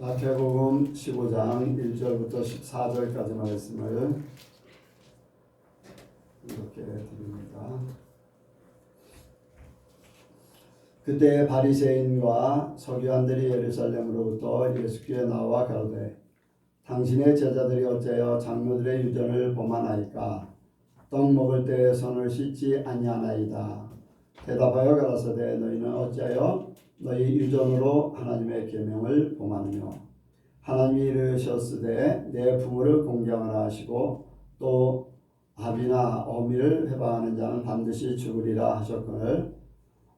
마태복음 15장 1절부터 14절까지 말씀을 이렇게 드립니다. 그때 바리새인과 서기관들이 예루살렘으로부터 예수께 나와 가로되 당신의 제자들이 어찌하여 장로들의 유전을 범하나이까? 떡 먹을 때에 손을 씻지 아니하나이다. 대답하여 가라사대 너희는 어찌하여 너희 유전으로 하나님의 계명을 범하느냐? 하나님이 이르셨으되 내 부모를 공경하라 하시고 또 아비나 어미를 회방하는 자는 반드시 죽으리라 하셨거늘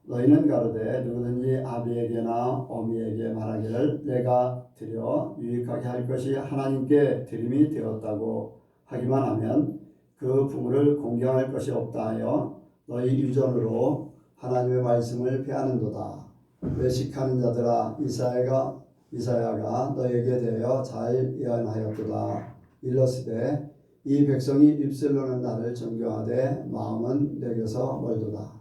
너희는 가로되 누구든지 아비에게나 어미에게 말하기를 내가 드려 유익하게 할 것이 하나님께 드림이 되었다고 하기만 하면 그 부모를 공경할 것이 없다 하여 너희 유전으로 하나님의 말씀을 폐하는도다. 외식하는 자들아 이사야가 너에게 대하여 잘 예언하였도다. 일러스되 이 백성이 입술로는 나를 존경하되 마음은 내게서 멀도다.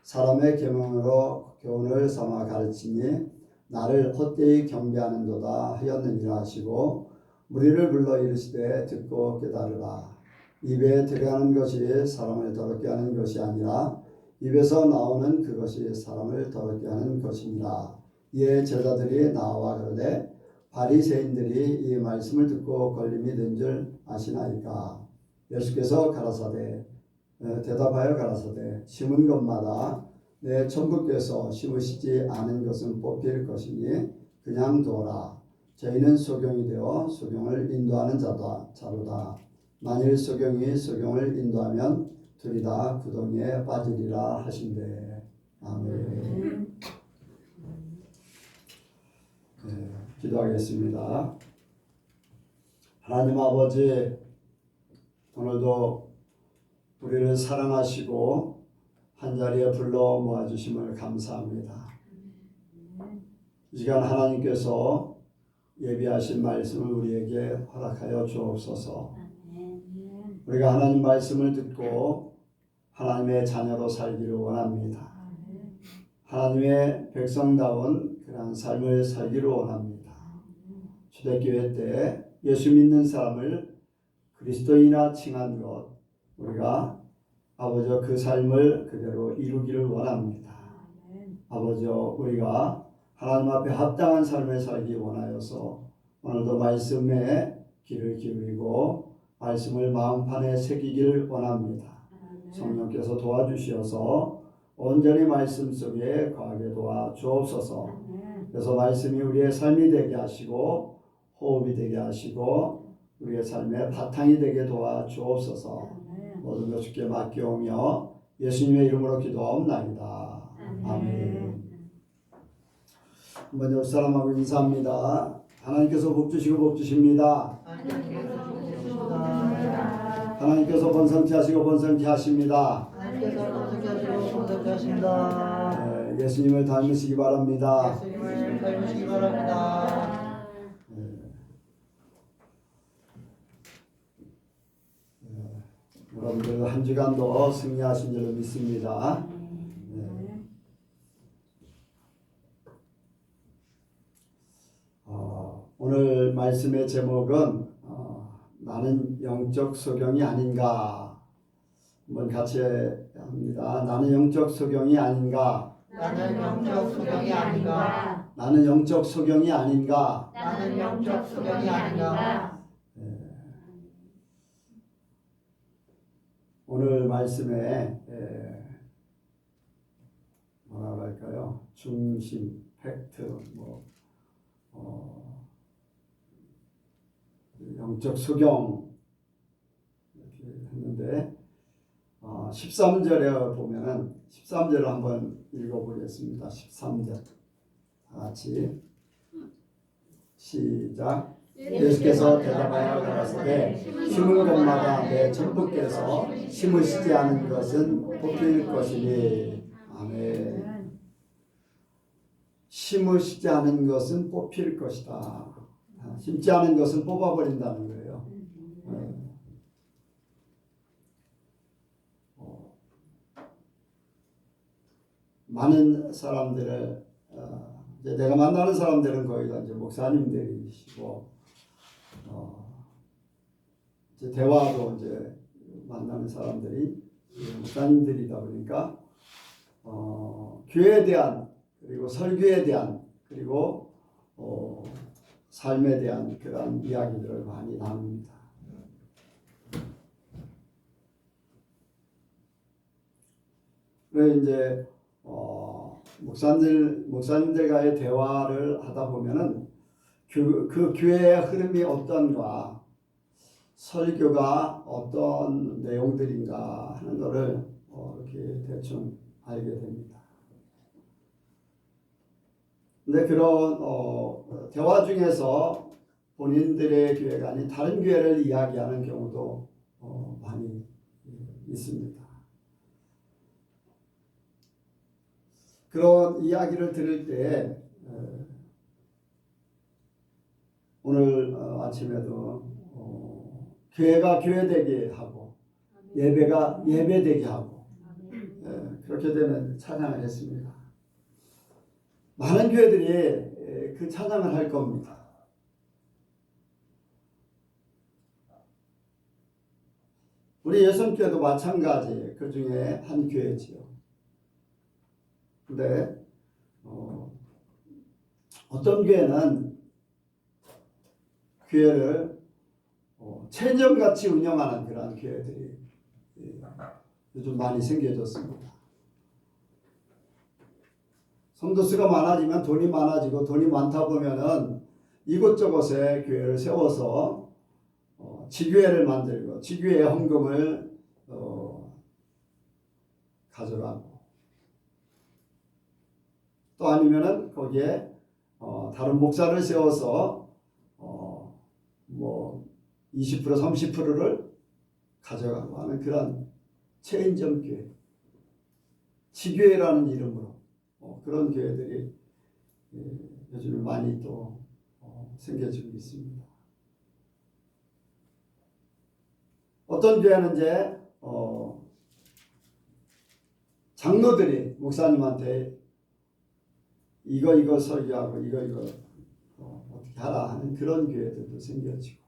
사람의 계명으로 교훈을 삼아 가르치니 나를 헛되이 경배하는도다 하였느니라 하시고 무리를 불러 이르시되 듣고 깨달으라. 입에 들어가는 것이 사람을 더럽게 하는 것이 아니라 입에서 나오는 그것이 사람을 더럽게 하는 것이니라. 이에 제자들이 나와 가로되 바리새인들이 이 말씀을 듣고 걸림이 된 줄 아시나이까? 예수께서 대답하여 가라사대 심은 것마다 내 천부께서 심으시지 않은 것은 뽑힐 것이니 그냥 두어라. 저희는 소경이 되어 소경을 인도하는 자로다. 만일 소경이 소경을 인도하면 둘이 다 구덩이에 빠지리라 하신대. 아멘. 네, 기도하겠습니다. 하나님 아버지, 오늘도 우리를 사랑하시고 한자리에 불러 모아주심을 감사합니다. 이 시간 하나님께서 예비하신 말씀을 우리에게 허락하여 주옵소서. 우리가 하나님 말씀을 듣고 하나님의 자녀로 살기를 원합니다. 하나님의 백성다운 그런 삶을 살기를 원합니다. 초대교회 때 예수 믿는 사람을 그리스도인이라 칭한 것, 우리가 아버지 그 삶을 그대로 이루기를 원합니다. 아버지 우리가 하나님 앞에 합당한 삶을 살기 원하여서 오늘도 말씀에 귀를 기울이고 말씀을 마음판에 새기기를 원합니다. 성령께서 도와주시어서 온전히 말씀 속에 거하게 도와주옵소서. 그래서 말씀이 우리의 삶이 되게 하시고 호흡이 되게 하시고 우리의 삶의 바탕이 되게 도와주옵소서. 모든 것 주께 맡겨오며 예수님의 이름으로 기도하옵나이다. 아멘. 한번 옆 사람하고 인사합니다. 하나님께서 복 주시고 복 주십니다. 하나님께서 번성케 하시고 번성케 하십니다. 네, 예수님을 닮으시기 바랍니다. 여러분들 한 주간도 승리하신 줄로 믿습니다. 네. 오늘 말씀의 제목은 나는 영적 소경이 아닌가. 한번 같이 합니다. 나는 영적 소경이 아닌가. 나는 영적 소경이 아닌가. 나는 영적 소경이 아닌가. 나는 영적 소경이 아닌가. 오늘 말씀에 뭐라고 할까요? 중심, 팩트, 영적 소경 이렇게 했는데 13절에 보면은 13절을 한번 읽어보겠습니다. 13절 다 같이 시작. 예수께서 대답하여 가라사대 심은 것마다 내 천부께서 심으시지 않은 것은 뽑힐 것이니. 아멘. 심으시지 않은 것은 뽑힐 것이다. 심지 않은 것은 뽑아버린다는 거예요. 많은 사람들을 이제 내가 만나는 사람들은 거의 다 이제 목사님들이시고, 이제 대화도 이제 만나는 사람들이 목사님들이다 보니까, 교회에 대한, 그리고 설교에 대한, 그리고 삶에 대한 그런 이야기들을 많이 나눕니다. 그래 이제 목사님들과의 대화를 하다 보면은 그 교회의 흐름이 어떤가, 설교가 어떤 내용들인가 하는 것을 이렇게 대충 알게 됩니다. 근데 그런 대화 중에서 본인들의 교회가 아닌 다른 교회를 이야기하는 경우도 많이 있습니다. 그런 이야기를 들을 때 오늘 아침에도 교회가 교회되게 하고 예배가 예배되게 하고 그렇게 되면 찬양을 했습니다. 많은 교회들이 그 찬양을 할 겁니다. 우리 예수님께도 마찬가지 그 중에 한 교회지요. 근데 어떤 교회는 교회를 체험같이 운영하는 그런 교회들이 요즘 많이 생겨졌습니다. 성도 수가 많아지면 돈이 많아지고, 돈이 많다 보면은 이곳저곳에 교회를 세워서 지교회를 만들고 지교회의 헌금을 가져가고, 또 아니면은 거기에 다른 목사를 세워서 뭐 20% 30%를 가져가고 하는 그런 체인점 교회, 지교회라는 이름으로 그런 교회들이 요즘 많이 또 생겨지고 있습니다. 어떤 교회는 이제 장로들이 목사님한테 이거 설교하고 이거 어떻게 하라 하는 그런 교회들도 생겨지고,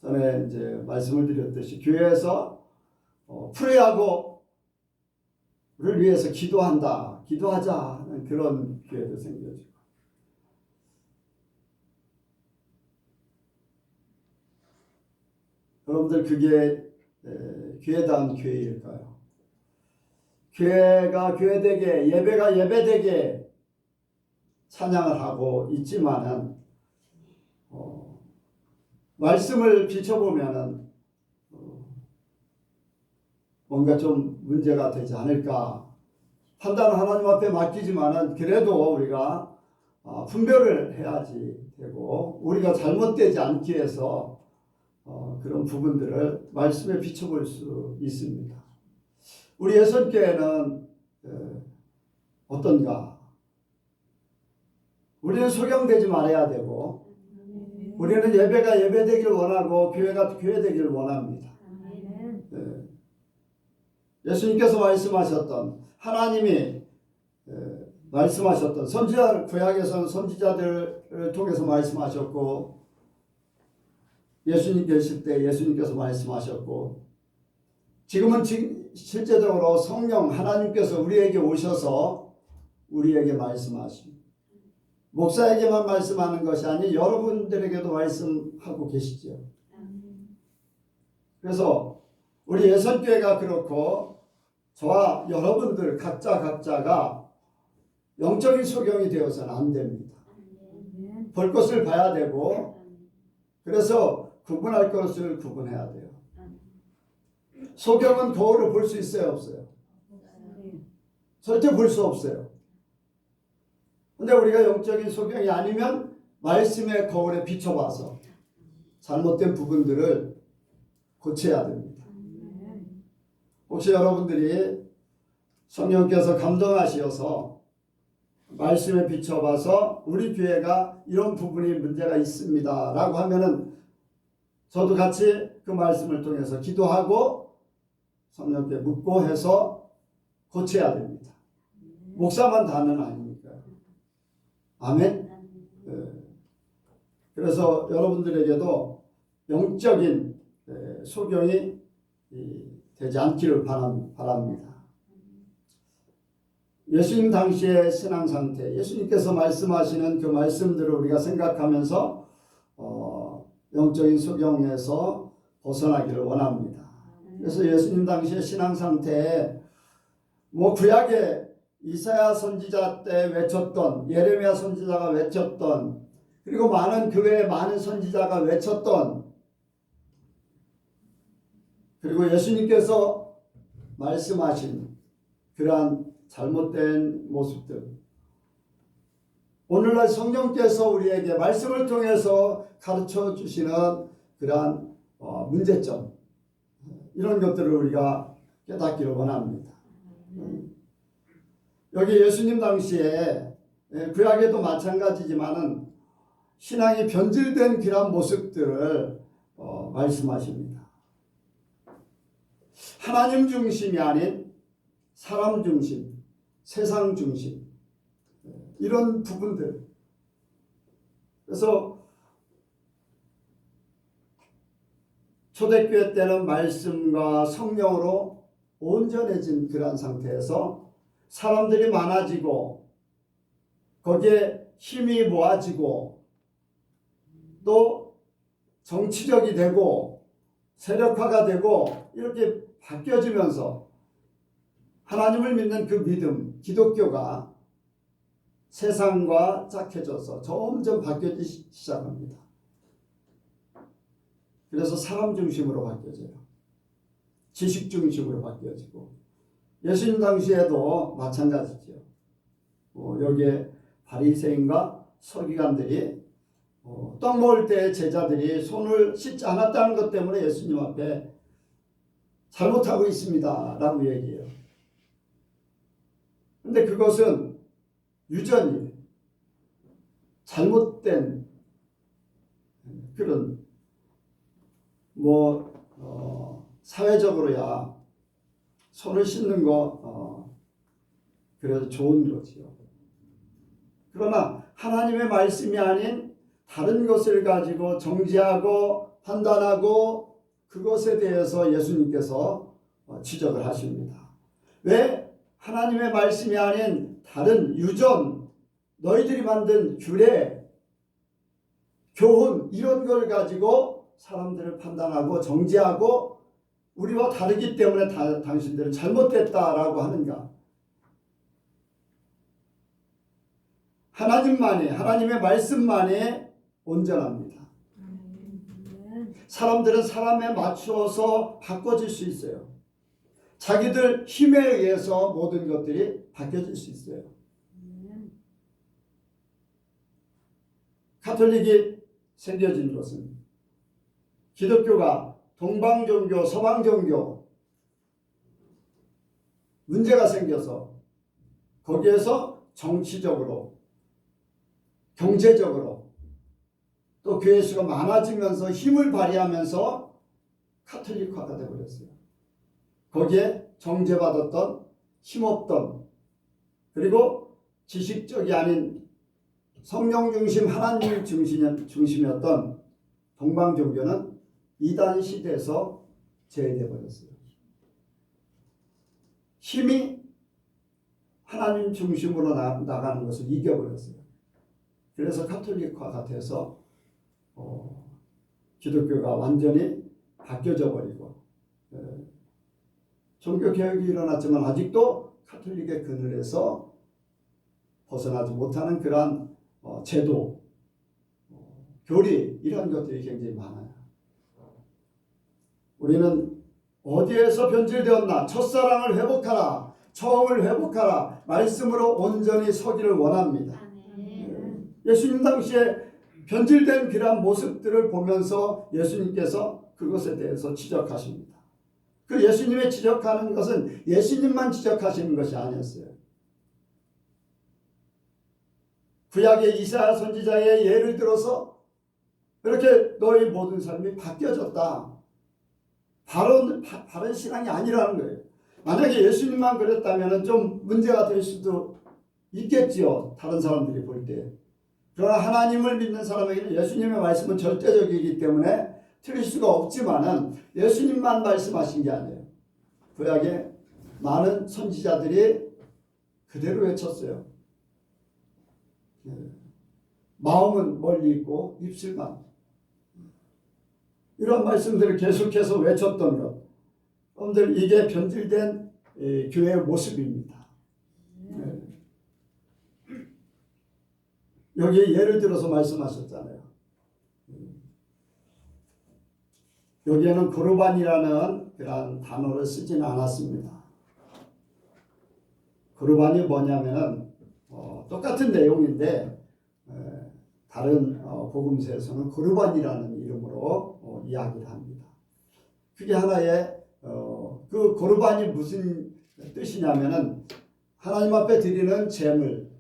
전에 이제 말씀을 드렸듯이 교회에서 프레이하고를 위해서 기도하자 하는 그런 교회도 생겨지고, 여러분들 그게 교회다운 교회일까요? 교회가 교회되게, 예배가 예배되게 찬양을 하고 있지만은 말씀을 비춰보면은 뭔가 좀 문제가 되지 않을까. 판단은 하나님 앞에 맡기지만은 그래도 우리가 분별을 해야지 되고, 우리가 잘못되지 않기 위해서 그런 부분들을 말씀에 비춰볼 수 있습니다. 우리 예수님께는 어떤가? 우리는 소경되지 말아야 되고, 우리는 예배가 예배되길 원하고 교회가 교회되길 원합니다. 예수님께서 말씀하셨던, 하나님이 말씀하셨던, 선지자, 구약에서는 선지자들을 통해서 말씀하셨고, 예수님 계실 때 예수님께서 말씀하셨고, 지금은 실제적으로 성령 하나님께서 우리에게 오셔서 우리에게 말씀하십니다. 목사에게만 말씀하는 것이 아닌 여러분들에게도 말씀하고 계시죠. 그래서 우리 예선교회가 그렇고 저와 여러분들 각자가 영적인 소경이 되어서는 안 됩니다. 볼 것을 봐야 되고, 그래서 구분할 것을 구분해야 돼요. 소경은 거울을 볼 수 있어요, 없어요? 절대 볼 수 없어요. 근데 우리가 영적인 소경이 아니면 말씀의 거울에 비춰봐서 잘못된 부분들을 고쳐야 됩니다. 혹시 여러분들이 성령께서 감동하셔서 말씀에 비춰봐서 우리 교회가 이런 부분이 문제가 있습니다 라고 하면은 저도 같이 그 말씀을 통해서 기도하고 성령께 묻고 해서 고쳐야 됩니다. 목사만 다는 아니니까. 아멘. 그래서 여러분들에게도 영적인 소경이 되지 않기를 바랍니다. 예수님 당시의 신앙 상태, 예수님께서 말씀하시는 그 말씀들을 우리가 생각하면서 영적인 소경에서 벗어나기를 원합니다. 그래서 예수님 당시의 신앙 상태에 구약의 이사야 선지자 때 외쳤던, 예레미야 선지자가 외쳤던, 그리고 그 외에 많은 선지자가 외쳤던, 그리고 예수님께서 말씀하신 그러한 잘못된 모습들, 오늘날 성령께서 우리에게 말씀을 통해서 가르쳐 주시는 그러한 문제점, 이런 것들을 우리가 깨닫기를 원합니다. 여기 예수님 당시에 구약에도 마찬가지지만은 신앙이 변질된 그러한 모습들을 말씀하십니다. 하나님 중심이 아닌 사람 중심, 세상 중심, 이런 부분들. 그래서 초대교회 때는 말씀과 성령으로 온전해진 그러한 상태에서 사람들이 많아지고 거기에 힘이 모아지고 또 정치적이 되고 세력화가 되고 이렇게 바뀌어지면서 하나님을 믿는 그 믿음, 기독교가 세상과 짝해져서 점점 바뀌어지기 시작합니다. 그래서 사람 중심으로 바뀌어져요. 지식 중심으로 바뀌어지고, 예수님 당시에도 마찬가지죠. 여기에 바리새인과 서기관들이 떡 먹을 때 제자들이 손을 씻지 않았다는 것 때문에 예수님 앞에 잘못하고 있습니다 라고 얘기해요. 근데 그것은 유전이 잘못된 그런 사회적으로야 손을 씻는 거 그래도 좋은 거지요. 그러나 하나님의 말씀이 아닌 다른 것을 가지고 정죄하고 판단하고 그것에 대해서 예수님께서 지적을 하십니다. 왜 하나님의 말씀이 아닌 다른 유전, 너희들이 만든 규례, 교훈 이런 걸 가지고 사람들을 판단하고 정죄하고 우리와 다르기 때문에 당신들은 잘못됐다라고 하는가? 하나님의 말씀만이 온전합니다. 사람들은 사람에 맞추어서 바꿔질 수 있어요. 자기들 힘에 의해서 모든 것들이 바뀌어질 수 있어요. 가톨릭이 생겨진 것은 기독교가 동방종교, 서방종교 문제가 생겨서 거기에서 정치적으로, 경제적으로 또 교회 수가 많아지면서 힘을 발휘하면서 카톨릭화가 되어버렸어요. 거기에 정죄받았던, 힘없던, 그리고 지식적이 아닌 성령 중심, 하나님 중심이었던 동방종교는 이단 시대에서 제외되어 버렸어요. 힘이 하나님 중심으로 나가는 것을 이겨버렸어요. 그래서 카톨릭화가 돼서 기독교가 완전히 바뀌어져 버리고 종교개혁이 일어났지만 아직도 카톨릭의 그늘에서 벗어나지 못하는 그러한 제도, 교리 이런 것들이 굉장히 많아요. 우리는 어디에서 변질되었나? 첫사랑을 회복하라, 처음을 회복하라, 말씀으로 온전히 서기를 원합니다. 예수님 당시에 변질된 그러한 모습들을 보면서 예수님께서 그것에 대해서 지적하십니다. 그 예수님의 지적하는 것은 예수님만 지적하시는 것이 아니었어요. 구약의 이사야 선지자의 예를 들어서 이렇게 너희 모든 삶이 바뀌어졌다. 바른 신앙이 아니라는 거예요. 만약에 예수님만 그랬다면 좀 문제가 될 수도 있겠지요. 다른 사람들이 볼 때. 그러나 하나님을 믿는 사람에게는 예수님의 말씀은 절대적이기 때문에 틀릴 수가 없지만은 예수님만 말씀하신 게 아니에요. 구약에 많은 선지자들이 그대로 외쳤어요. 마음은 멀리 있고 입술만. 이런 말씀들을 계속해서 외쳤던 것. 여러분들 이게 변질된 교회의 모습입니다. 여기 예를 들어서 말씀하셨잖아요. 여기에는 고르반이라는 그런 단어를 쓰지는 않았습니다. 고르반이 뭐냐면은 똑같은 내용인데 다른 복음서에서는 고르반이라는 이름으로 이야기를 합니다. 그게 하나의 그 고르반이 무슨 뜻이냐면은 하나님 앞에 드리는 제물,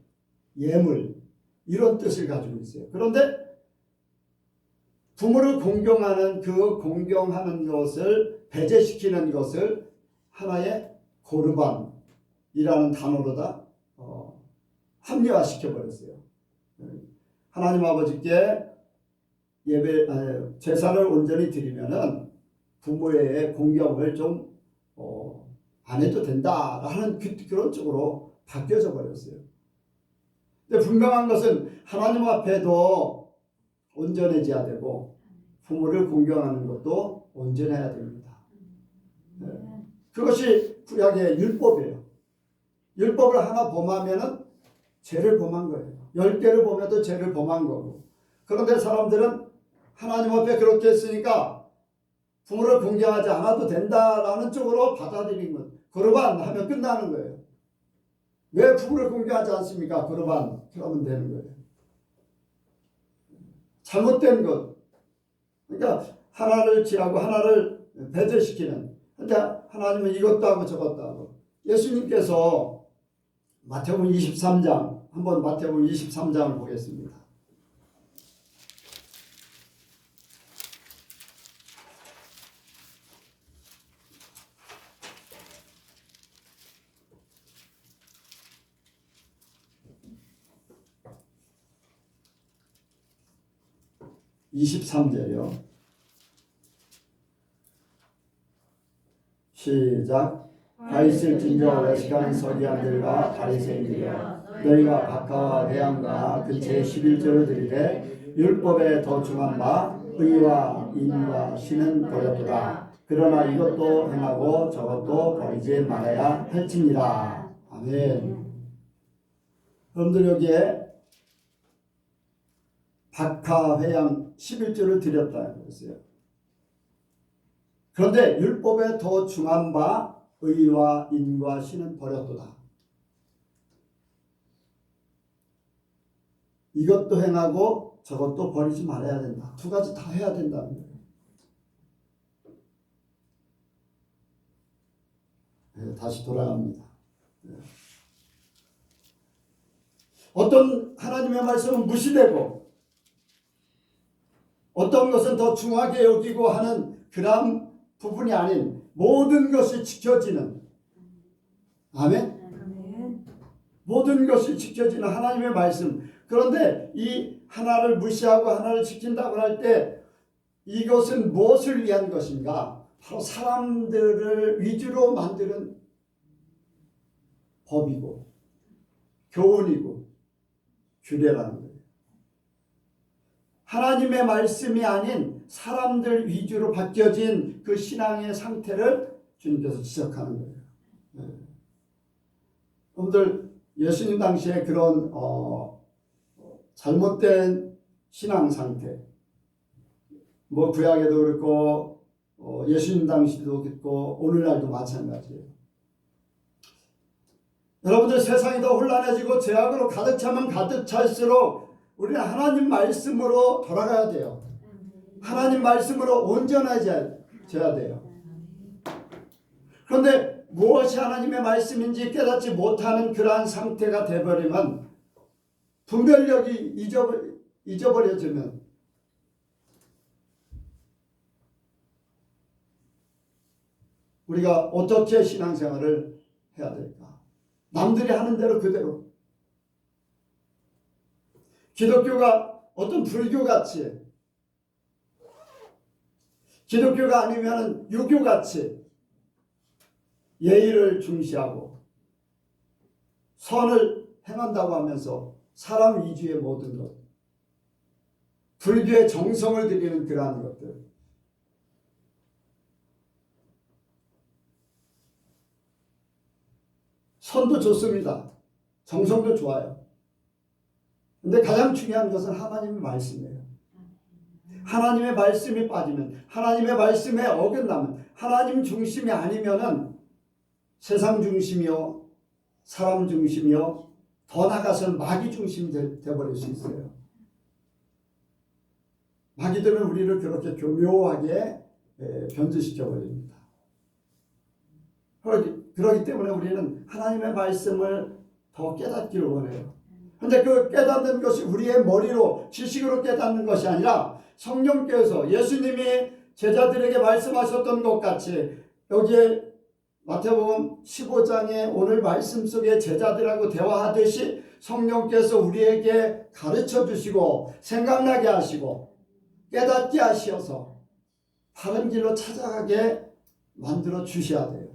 예물 이런 뜻을 가지고 있어요. 그런데 부모를 공경하는 그 공경하는 것을 배제시키는 것을 하나의 고르반이라는 단어로다 합리화시켜 버렸어요. 하나님 아버지께 제사를 온전히 드리면은 부모의 공경을 좀 안 해도 된다라는 그런 쪽으로 바뀌어져 버렸어요. 근데 분명한 것은 하나님 앞에도 온전해져야 되고 부모를 공경하는 것도 온전해야 됩니다. 그것이 구약의 율법이에요. 율법을 하나 범하면은 죄를 범한 거예요. 10개를 범해도 죄를 범한 거고. 그런데 사람들은 하나님 앞에 그렇게 했으니까 부모를 공경하지 않아도 된다라는 쪽으로 받아들인 것. 거르반 하면 끝나는 거예요. 왜 부모를 공경하지 않습니까? 거르반 하면 되는 거예요. 잘못된 것. 그러니까 하나를 취하고 하나를 배제시키는. 근데 하나님은 이것도 하고 저것도 하고. 예수님께서 마태복음 23장, 한번 마태복음 23장을 보겠습니다. (23절이요) 시작. 가 있을진저 외식한 서기관들과 바리새인들이여 너희가 박하와 회양과 그 제11조를 드리되 율법에 더 중한 바 의와 인과 신은 버렸도다. 그러나 이것도 행하고 저것도 버리지 말아야 할지니라. 아멘. 여러분들 여기에 박하, 회양 11조를 드렸다 그랬어요. 그런데 율법에 더 중한 바 의와 인과 신은 버렸도다. 이것도 행하고 저것도 버리지 말아야 된다. 두 가지 다 해야 된다는 거예요. 네, 다시 돌아갑니다. 네. 어떤 하나님의 말씀은 무시되고 어떤 것은 더 중하게 여기고 하는 그런 부분이 아닌 모든 것이 지켜지는, 아멘? 모든 것이 지켜지는 하나님의 말씀. 그런데 이 하나를 무시하고 하나를 지킨다고 할 때 이것은 무엇을 위한 것인가? 바로 사람들을 위주로 만드는 법이고 교훈이고 규례라는 거예요. 하나님의 말씀이 아닌 사람들 위주로 바뀌어진 그 신앙의 상태를 주님께서 지적하는 거예요. 네. 여러분들 예수님 당시에 그런 잘못된 신앙 상태, 뭐 구약에도 그렇고 예수님 당시도 그렇고 오늘날도 마찬가지예요. 여러분들 세상이 더 혼란해지고 죄악으로 가득 차면 가득 찰수록 우리는 하나님 말씀으로 돌아가야 돼요. 하나님 말씀으로 온전해져야 돼요. 그런데 무엇이 하나님의 말씀인지 깨닫지 못하는 그러한 상태가 되어버리면 분별력이 잊어버려지면 우리가 어떻게 신앙생활을 해야 될까? 남들이 하는 대로 그대로 기독교가 어떤 불교같이, 기독교가 아니면 유교같이 예의를 중시하고 선을 행한다고 하면서 사람 위주의 모든 것, 불교의 정성을 들이는 그러한 것들, 선도 좋습니다. 정성도 좋아요. 근데 가장 중요한 것은 하나님의 말씀이에요. 하나님의 말씀이 빠지면, 하나님의 말씀에 어긋나면, 하나님 중심이 아니면은 세상 중심이요, 사람 중심이요, 더 나아가서는 마귀 중심이 되어버릴 수 있어요. 마귀들은 우리를 그렇게 교묘하게 변질시켜 버립니다. 그렇기 때문에 우리는 하나님의 말씀을 더 깨닫기를 원해요. 그런데 그 깨닫는 것이 우리의 머리로 지식으로 깨닫는 것이 아니라 성령께서 예수님이 제자들에게 말씀하셨던 것 같이, 여기에 마태복음 15장의 오늘 말씀 속에 제자들하고 대화하듯이 성령께서 우리에게 가르쳐 주시고 생각나게 하시고 깨닫게 하셔서 바른 길로 찾아가게 만들어 주셔야 돼요.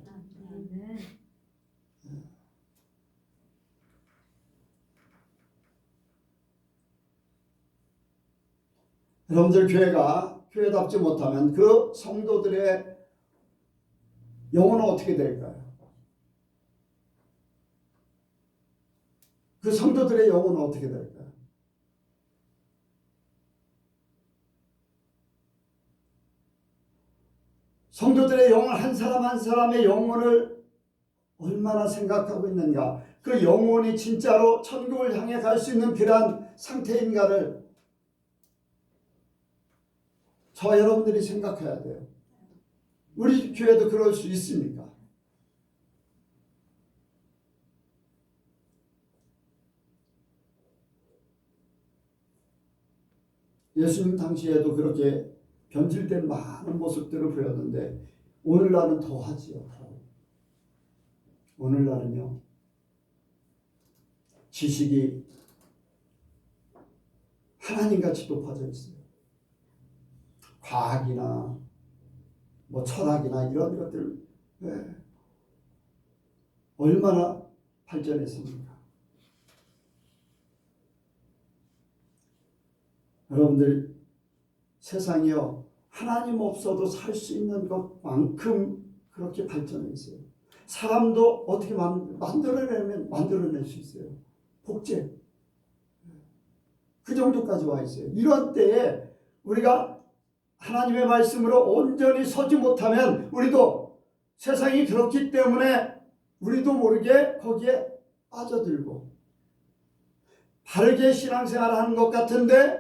여러분들 교회가 교회답지 못하면 그 성도들의 영혼은 어떻게 될까요? 그 성도들의 영혼은 어떻게 될까요? 성도들의 영혼, 한 사람 한 사람의 영혼을 얼마나 생각하고 있는가, 그 영혼이 진짜로 천국을 향해 갈 수 있는 그러한 상태인가를 저와 여러분들이 생각해야 돼요. 우리 교회도 그럴 수 있습니까? 예수님 당시에도 그렇게 변질된 많은 모습들을 보였는데 오늘날은 더하지요. 오늘날은요, 지식이 하나님같이 높아져 있어요. 과학이나 뭐 철학이나 이런 것들, 얼마나 발전했습니까? 여러분들, 세상이요, 하나님 없어도 살 수 있는 것만큼 그렇게 발전해 있어요. 사람도 어떻게 만들어내면 만들어낼 수 있어요. 복제. 그 정도까지 와 있어요. 이런 때에 우리가 하나님의 말씀으로 온전히 서지 못하면 우리도 세상이 그렇기 때문에 우리도 모르게 거기에 빠져들고 바르게 신앙생활을 하는 것 같은데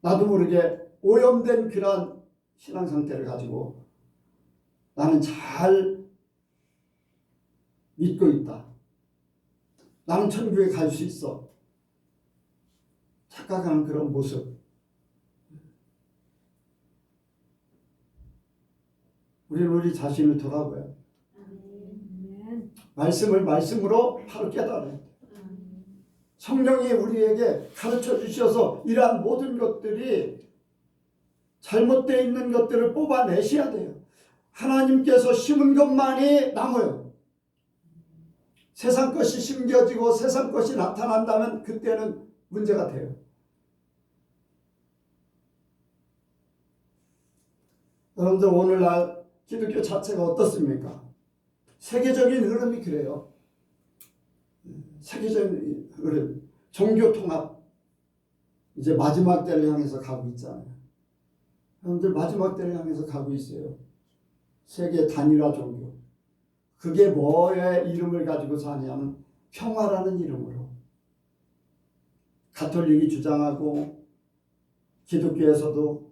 나도 모르게 오염된 그런 신앙 상태를 가지고 나는 잘 믿고 있다, 나는 천국에 갈 수 있어, 착각하는 그런 모습. 우리는 우리 자신을 돌아봐야 돼. 말씀을 말씀으로 바로 깨달아야 돼. 성령이 우리에게 가르쳐 주셔서 이러한 모든 것들이 잘못되어 있는 것들을 뽑아내셔야 돼요. 하나님께서 심은 것만이 남아요. 세상 것이 심겨지고 세상 것이 나타난다면 그때는 문제가 돼요. 여러분들, 오늘날 기독교 자체가 어떻습니까? 세계적인 흐름이 그래요. 세계적인 흐름, 종교 통합, 이제 마지막 때를 향해서 가고 있잖아요. 여러분들, 마지막 때를 향해서 가고 있어요. 세계 단일화 종교. 그게 뭐의 이름을 가지고 사냐면 평화라는 이름으로. 가톨릭이 주장하고 기독교에서도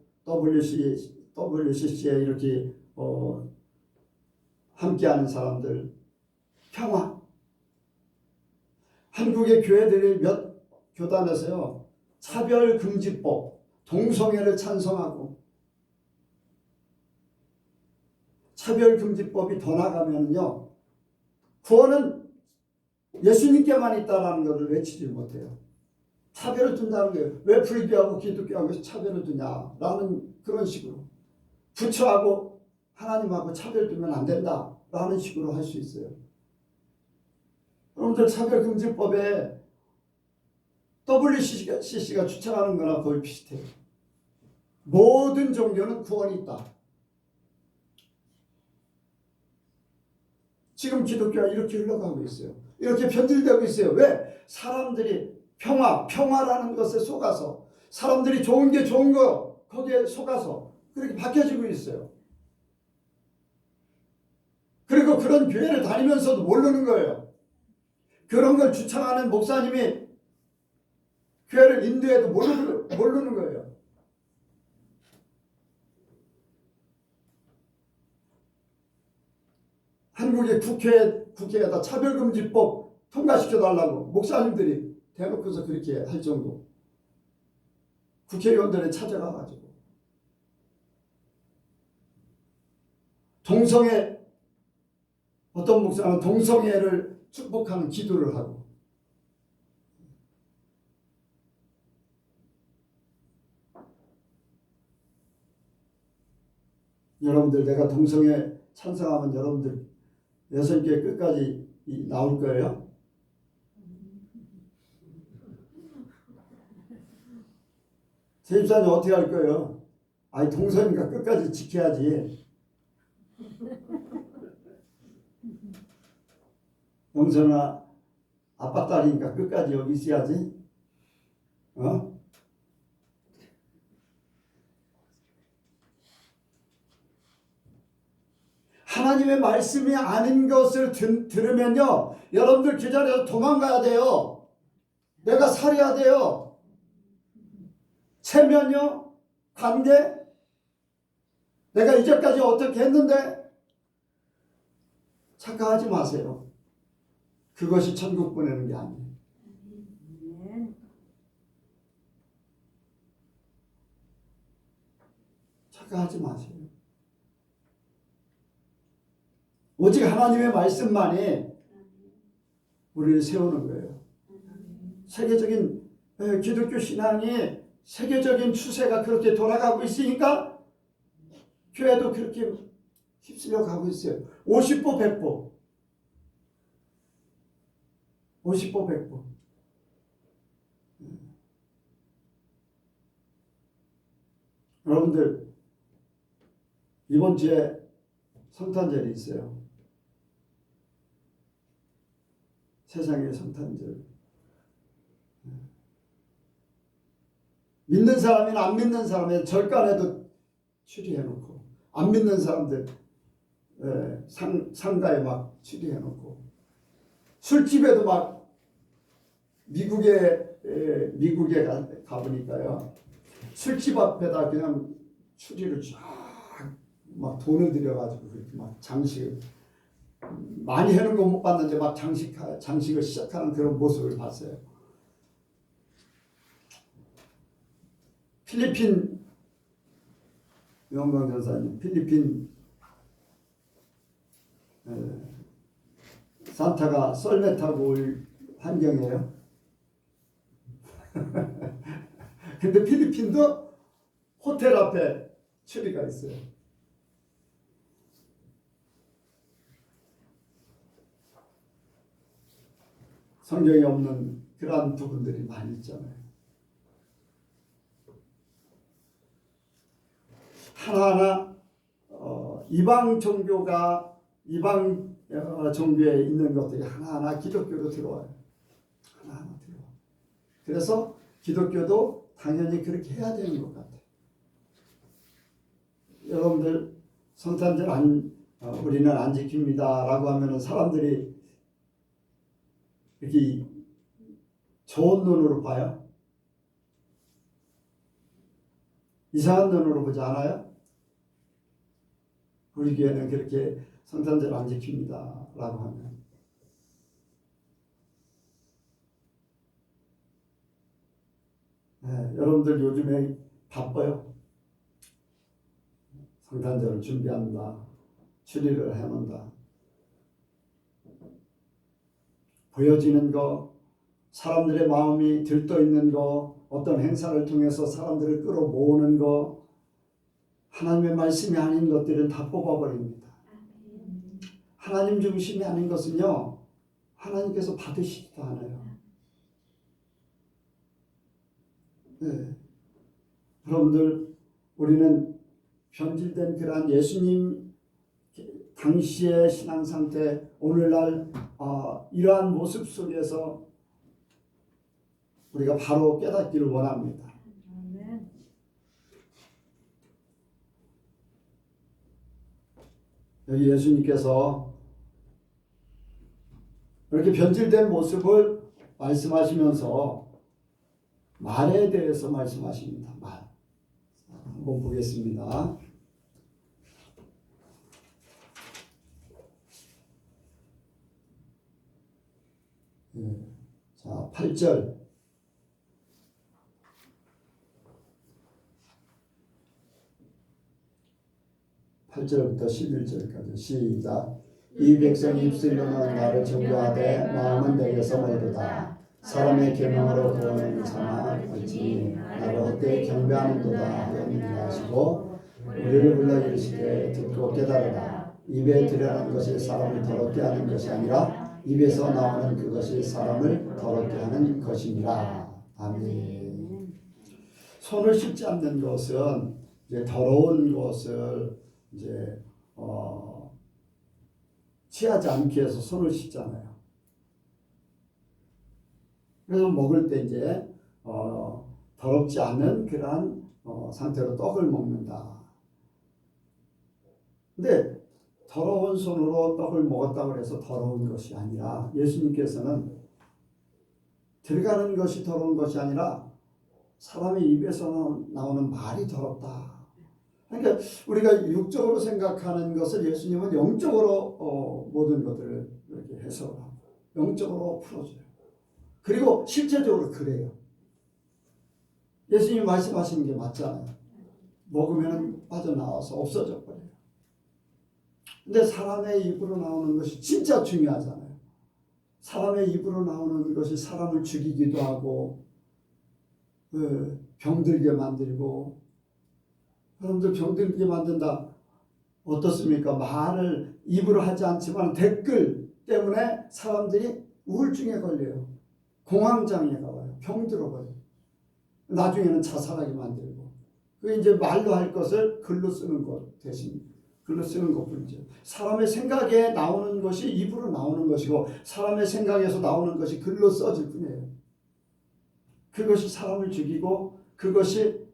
WCC에 이렇게 함께하는 사람들, 평화. 한국의 교회들이 몇 교단에서요, 차별금지법, 동성애를 찬성하고, 차별금지법이 더 나가면요, 구원은 예수님께만 있다라는 것을 외치지 못해요. 차별을 둔다는 거예요. 왜 불교하고 기독교하고 차별을 두냐라는 그런 식으로 부처하고 하나님하고 차별 두면 안 된다라는 식으로 할 수 있어요. 여러분들 차별금지법에 WCC가 추천하는 거나 거의 비슷해요. 모든 종교는 구원이 있다. 지금 기독교가 이렇게 흘러가고 있어요. 이렇게 변질되고 있어요. 왜? 사람들이 평화라는 것에 속아서 사람들이 좋은 게 좋은 거 거기에 속아서 그렇게 바뀌어지고 있어요. 그리고 그런 교회를 다니면서도 모르는 거예요. 그런 걸 주창하는 목사님이 교회를 인도해도 모르는 거예요. 한국의 국회에다 차별금지법 통과시켜달라고 목사님들이 대놓고서 그렇게 할 정도. 국회의원들이 찾아가가지고 어떤 목사는 동성애를 축복하는 기도를 하고, 여러분들 내가 동성애 찬성하면 여러분들 6개 끝까지 나올 거예요. 제 집사님 어떻게 할 거예요? 아니 동성애니까 끝까지 지켜야지. 영선아 아빠 딸이니까 끝까지 여기 있어야지. 하나님의 말씀이 아닌 것을 들으면요, 여러분들 그 자리에서 도망가야 돼요. 내가 살아야 돼요. 체면요, 관계, 내가 이제까지 어떻게 했는데, 착각하지 마세요. 그것이 천국 보내는 게 아니에요. 착각하지 마세요. 오직 하나님의 말씀만이 우리를 세우는 거예요. 세계적인 기독교 신앙이 세계적인 추세가 그렇게 돌아가고 있으니까 교회도 그렇게 휩쓸려 가고 있어요. 50보 100보. 50보 100보. 여러분들 이번 주에 성탄절이 있어요. 세상의 성탄절. 믿는 사람이나 안 믿는 사람의 절간에도 추리해놓고, 안 믿는 사람들 상가에 막 추리해놓고, 술집에도 막 미국에 가보니까요, 술집 앞에다 그냥 추리를 쫙 막 돈을 들여가지고 그렇게 막 장식을 많이 해놓은 거 못 봤는데 막 장식을 시작하는 그런 모습을 봤어요. 필리핀 영광 전사님, 필리핀 산타가 썰매 타고 올 환경이에요. 근데 필리핀도 호텔 앞에 추리가 있어요. 성경에 없는 그러한 부분들이 많이 있잖아요. 하나하나 이방 종교에 있는 것들이 하나하나 기독교로 들어와요. 하나하나 들어와. 그래서 기독교도 당연히 그렇게 해야 되는 것 같아요. 여러분들 성탄절 우리는 안 지킵니다 라고 하면 사람들이 이렇게 좋은 눈으로 봐요? 이상한 눈으로 보지 않아요? 우리 교회는 그렇게 성탄절 안 지킵니다 라고 하면, 여러분들 요즘에 바빠요. 성탄절을 준비한다, 추리를 해놓는다. 보여지는 거, 사람들의 마음이 들떠 있는 거, 어떤 행사를 통해서 사람들을 끌어모으는 거, 하나님의 말씀이 아닌 것들은 다 뽑아버립니다. 하나님 중심이 아닌 것은요, 하나님께서 받으시지도 않아요. 네. 여러분들, 우리는 변질된 그러한 예수님 당시의 신앙 상태, 오늘날 이러한 모습 속에서 우리가 바로 깨닫기를 원합니다. 여기 예수님께서 이렇게 변질된 모습을 말씀하시면서 말에 대해서 말씀하십니다. 말. 한번 보겠습니다. 자, 8절. 8절부터 11절까지 시작. 이 백성이 입술로는 나를 존경하되 마음은 내게서 멀도다. 사람의 계명으로 구원을 삼아 알지 나를 헛되이 경배하는도다 하여 하시고 우리를 불러 이르시되 듣고 깨달으라. 입에 들여놓은 것이 사람을 더럽게 하는 것이 아니라 입에서 나오는 그것이 사람을 더럽게 하는 것이니라. 아멘. 손을 씻지 않는 것은 이제 더러운 것을 이제 취하지 않기 위해서 손을 씻잖아요. 그래서 먹을 때 이제 더럽지 않은 그러한 상태로 떡을 먹는다. 근데 더러운 손으로 떡을 먹었다고 해서 더러운 것이 아니라 예수님께서는 들어가는 것이 더러운 것이 아니라 사람의 입에서 나오는 말이 더럽다. 그러니까 우리가 육적으로 생각하는 것을 예수님은 영적으로 모든 것들을 이렇게 해석하고 영적으로 풀어줘요. 그리고 실제적으로 그래요. 예수님이 말씀하시는 게 맞잖아요. 먹으면 빠져나와서 없어져 버려요. 근데 사람의 입으로 나오는 것이 진짜 중요하잖아요. 사람의 입으로 나오는 것이 사람을 죽이기도 하고 병들게 만들고, 여러분들 병들게 만든다 어떻습니까? 말을 입으로 하지 않지만 댓글 때문에 사람들이 우울증에 걸려요. 공황장애가 와요. 병들어 버려요. 나중에는 자살하게 만들고. 그 이제 말로 할 것을 글로 쓰는 것 대신 글로 쓰는 것뿐이죠. 사람의 생각에 나오는 것이 입으로 나오는 것이고 사람의 생각에서 나오는 것이 글로 써질 뿐이에요. 그것이 사람을 죽이고 그것이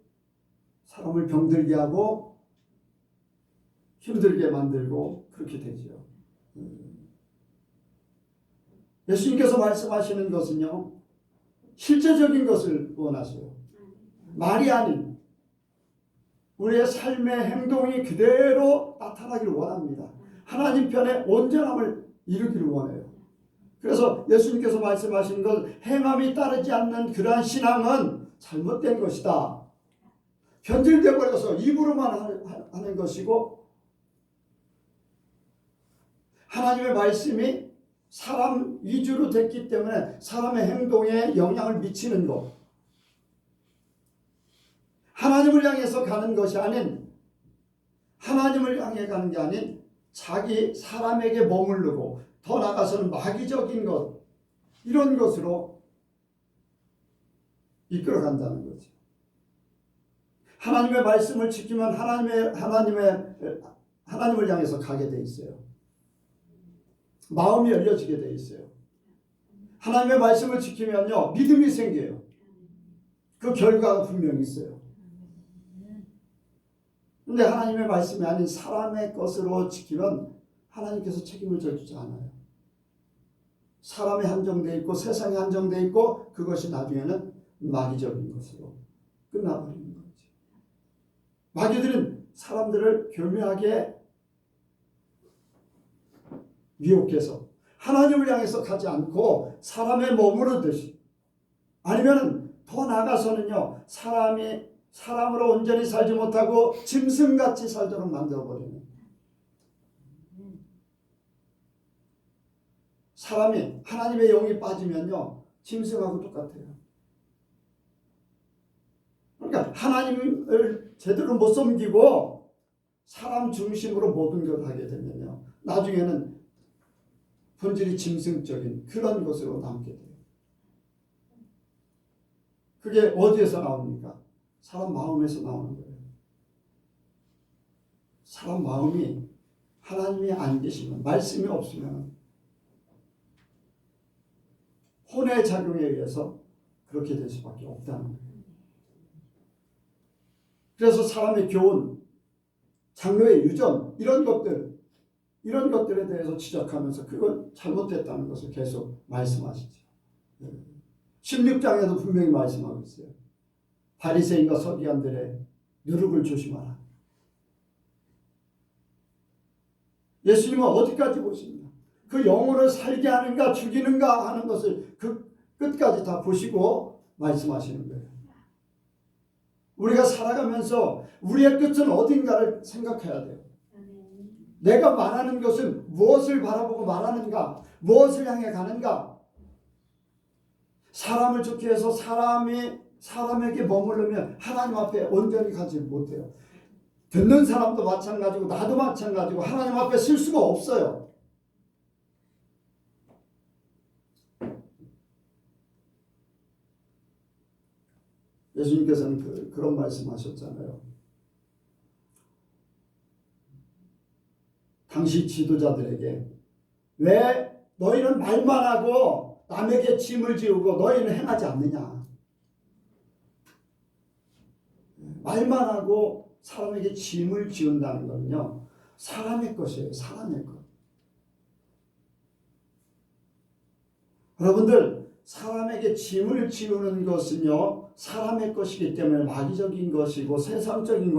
사람을 병들게 하고 힘들게 만들고 그렇게 되죠. 예수님께서 말씀하시는 것은요, 실제적인 것을 원하세요. 말이 아닌 우리의 삶의 행동이 그대로 나타나기를 원합니다. 하나님 편에 온전함을 이루기를 원해요. 그래서 예수님께서 말씀하신 것, 행함이 따르지 않는 그러한 신앙은 잘못된 것이다. 변질되어 버려서 입으로만 하는 것이고 하나님의 말씀이 사람 위주로 됐기 때문에 사람의 행동에 영향을 미치는 것, 하나님을 향해서 가는 것이 아닌, 하나님을 향해 가는 게 아닌 자기 사람에게 머무르고 더 나아가서는 마귀적인 것, 이런 것으로 이끌어간다는 거죠. 하나님의 말씀을 지키면 하나님을 향해서 가게 돼 있어요. 마음이 열려지게 돼 있어요. 하나님의 말씀을 지키면요, 믿음이 생겨요. 그 결과가 분명히 있어요. 근데 하나님의 말씀이 아닌 사람의 것으로 지키면 하나님께서 책임을 져주지 않아요. 사람이 한정되어 있고 세상이 한정되어 있고 그것이 나중에는 마귀적인 것으로 끝나버리는 거죠. 마귀들은 사람들을 교묘하게 미혹해서 하나님을 향해서 가지 않고 사람의 머무르듯이, 아니면 더 나아가서는요, 사람으로 온전히 살지 못하고 짐승같이 살도록 만들어버리는, 사람이 하나님의 영이 빠지면요 짐승하고 똑같아요. 그러니까 하나님을 제대로 못 섬기고 사람 중심으로 모든 걸 하게 되면요, 나중에는 본질이 짐승적인 그런 것으로 남게 돼요. 그게 어디에서 나옵니까? 사람 마음에서 나오는 거예요. 사람 마음이 하나님이 안 계시면, 말씀이 없으면 혼의 작용에 의해서 그렇게 될 수밖에 없다는 거예요. 그래서 사람의 교훈, 장로의 유전, 이런 것들에 대해서 지적하면서 그건 잘못됐다는 것을 계속 말씀하시죠. 16장에도 분명히 말씀하고 있어요. 바리새인과 서기관들의 누룩을 조심하라. 예수님은 어디까지 보십니까? 그 영혼을 살게 하는가 죽이는가 하는 것을 그 끝까지 다 보시고 말씀하시는 거예요. 우리가 살아가면서 우리의 끝은 어딘가를 생각해야 돼요. 내가 말하는 것은 무엇을 바라보고 말하는가, 무엇을 향해 가는가. 사람을 좋게 해서 사람에게 머무르면 하나님 앞에 온전히 가지 못해요. 듣는 사람도 마찬가지고 나도 마찬가지고 하나님 앞에 쓸 수가 없어요. 예수님께서는 그런 말씀하셨잖아요. 당시 지도자들에게 왜 너희는 말만 하고 남에게 짐을 지우고 너희는 행하지 않느냐. 말만 하고 사람에게 짐을 지운다는 것은요, 사람의 것이에요. 사람의 것. 여러분들, 사람에게 짐을 지우는 것은요, 사람의 것이기 때문에 마귀적인 것이고 세상적인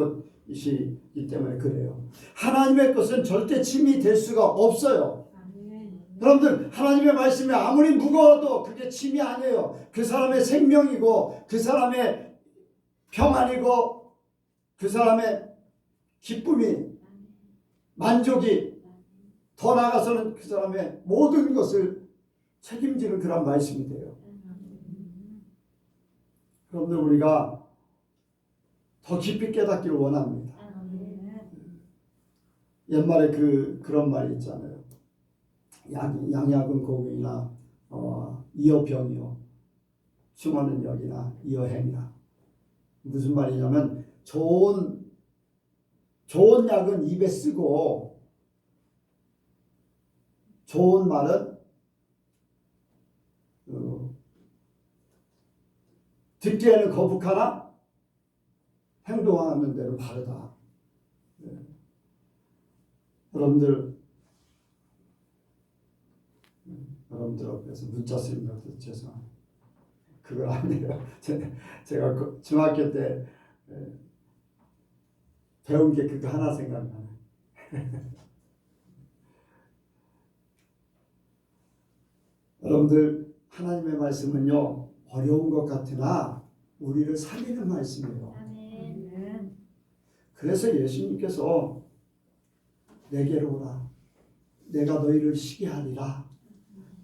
것이기 때문에 그래요. 하나님의 것은 절대 짐이 될 수가 없어요. 여러분들, 하나님의 말씀이 아무리 무거워도 그게 짐이 아니에요. 그 사람의 생명이고 그 사람의 평안이고 그 사람의 기쁨이, 만족이, 더 나아가서는 그 사람의 모든 것을 책임지는 그런 말씀이 돼요. 여러분들, 우리가 더 깊이 깨닫기를 원합니다. 옛말에 그런 말이 있잖아요. 양약은 고기나 이어 병이요 충어는 역이나 이어 행이나. 무슨 말이냐면 좋은 약은 입에 쓰고 좋은 말은 듣기에는 거북하나 행동하는 대로 바르다. 여러분들 앞에서 문자 쓰는 것도 죄송합니다. 그건 아니에요. 제가 중학교 때 배운 게 그거 하나 생각나네. 여러분들, 하나님의 말씀은요, 어려운 것 같으나 우리를 살리는 말씀이에요. 그래서 예수님께서 내게로 오라. 내가 너희를 쉬게 하리라.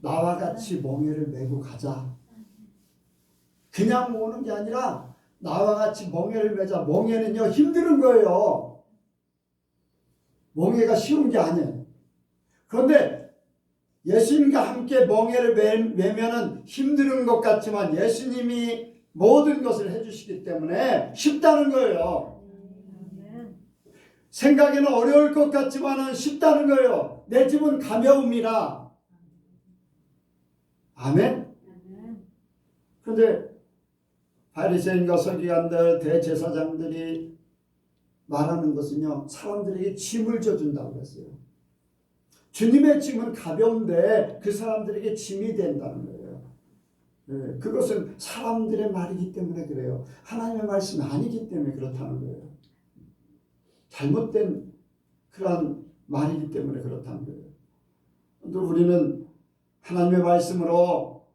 나와 같이 멍에를 메고 가자. 그냥 오는 게 아니라 나와 같이 멍에를 메자. 멍에는요, 힘든 거예요. 멍에가 쉬운 게 아니에요. 그런데 예수님과 함께 멍에를 메면은 힘든 것 같지만 예수님이 모든 것을 해주시기 때문에 쉽다는 거예요. 생각에는 어려울 것 같지만은 쉽다는 거예요. 내 집은 가벼움이라. 아멘? 그런데 바리새인과 서기관들, 대제사장들이 말하는 것은요, 사람들에게 짐을 져준다고 했어요. 주님의 짐은 가벼운데 그 사람들에게 짐이 된다는 거예요. 네, 그것은 사람들의 말이기 때문에 그래요. 하나님의 말씀이 아니기 때문에 그렇다는 거예요. 잘못된 그러한 말이기 때문에 그렇다는 거예요. 또 우리는 하나님의 말씀으로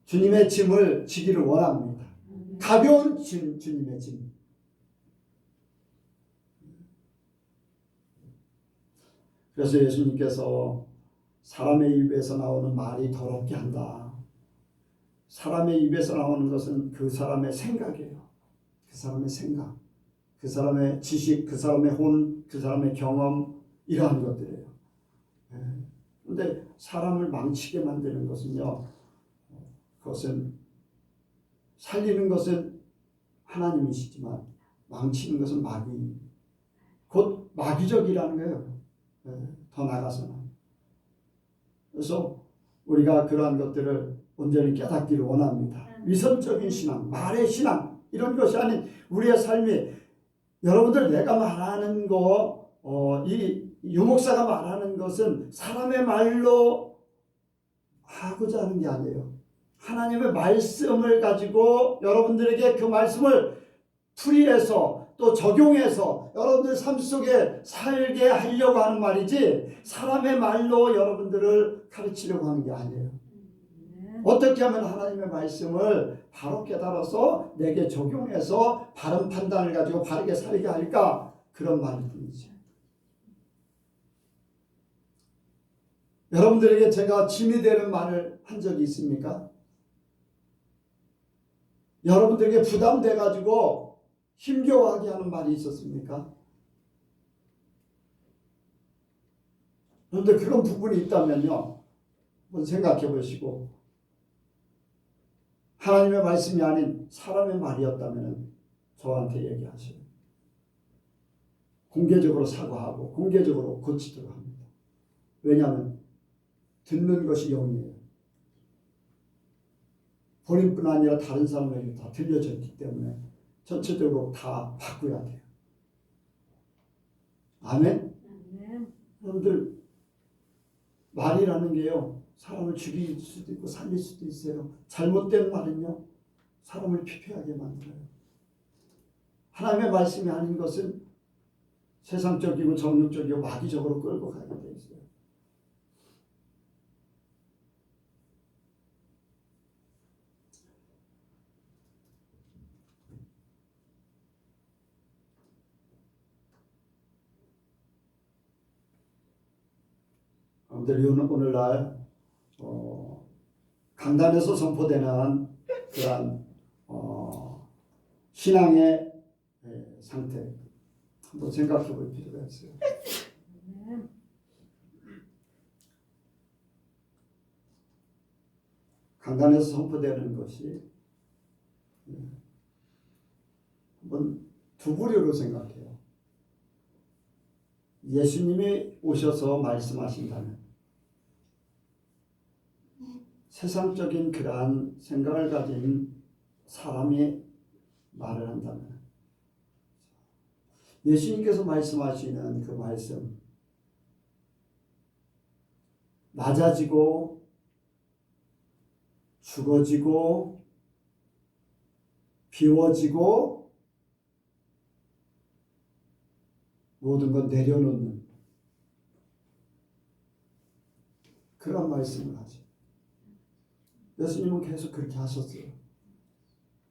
주님의 짐을 지기를 원합니다. 가벼운 주님의 짐. 그래서 예수님께서 사람의 입에서 나오는 말이 더럽게 한다. 사람의 입에서 나오는 것은 그 사람의 생각이에요. 그 사람의 생각, 그 사람의 지식, 그 사람의 혼, 그 사람의 경험, 이러한 것들이에요. 그런데 사람을 망치게 만드는 것은요, 그것은 살리는 것은 하나님이시지만 망치는 것은 마귀, 곧 마귀적이라는 거예요. 더 나아가서는. 그래서 우리가 그러한 것들을 온전히 깨닫기를 원합니다. 위선적인 신앙, 말의 신앙, 이런 것이 아닌 우리의 삶이, 여러분들 내가 말하는 거, 이 유목사가 말하는 것은 사람의 말로 하고자 하는 게 아니에요. 하나님의 말씀을 가지고 여러분들에게 그 말씀을 풀이해서 또 적용해서 여러분들 삶 속에 살게 하려고 하는 말이지, 사람의 말로 여러분들을 가르치려고 하는 게 아니에요. 어떻게 하면 하나님의 말씀을 바로 깨달아서 내게 적용해서 바른 판단을 가지고 바르게 살게 할까? 그런 말뿐이죠. 여러분들에게 제가 짐이 되는 말을 한 적이 있습니까? 여러분들에게 부담돼 가지고 힘겨워하게 하는 말이 있었습니까? 그런데 그런 부분이 있다면요, 한번 생각해 보시고, 하나님의 말씀이 아닌 사람의 말이었다면 저한테 얘기하세요. 공개적으로 사과하고 공개적으로 고치도록 합니다. 왜냐하면 듣는 것이 영이에요. 본인뿐 아니라 다른 사람에게 다 들려져 있기 때문에 전체적으로 다 바꿔야 돼요. 아멘? 여러분들, 말이라는 게요, 사람을 죽일 수도 있고 살릴 수도 있어요. 잘못된 말은요, 사람을 피폐하게 만들어요. 하나님의 말씀이 아닌 것은 세상적이고 정욕적이고 마귀적으로 끌고 가게 돼 있어요. 여러분들, 오늘날 강단에서 선포되는 그러한 신앙의 상태 한번 생각해 볼 필요가 있어요. 강단에서 선포되는 것이 한번 두 부류로 생각해요. 예수님이 오셔서 말씀하신다면, 세상적인 그러한 생각을 가진 사람이 말을 한다면, 예수님께서 말씀하시는 그 말씀, 낮아지고 죽어지고 비워지고 모든 건 내려놓는 그런 말씀을 하죠. 예수님은 계속 그렇게 하셨어요.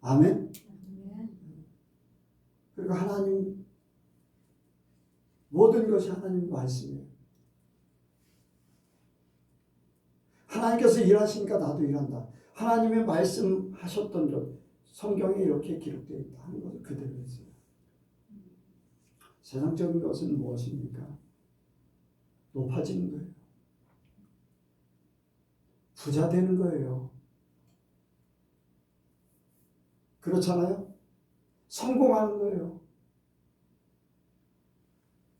아멘? 그리고 하나님, 모든 것이 하나님 말씀이에요. 하나님께서 일하시니까 나도 일한다. 하나님의 말씀하셨던 것, 성경에 이렇게 기록되어 있다 하는 것을 그대로 했어요. 세상적인 것은 무엇입니까? 높아지는 거예요. 부자 되는 거예요. 그렇잖아요? 성공하는 거예요.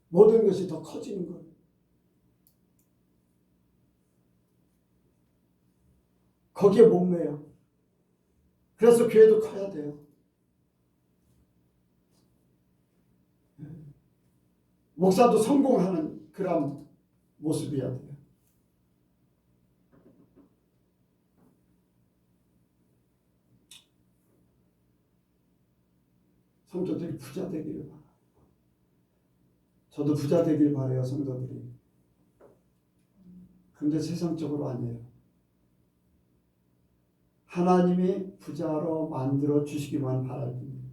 모든 것이 더 커지는 거예요. 거기에 목매요. 그래서 교회도 커야 돼요. 목사도 성공하는 그런 모습이어야 돼요. 성도들이 부자 되기를 바라요. 저도 부자 되길 바라요, 성도들이. 근데 세상적으로 아니에요. 하나님이 부자로 만들어 주시기만 바랄 뿐이에요.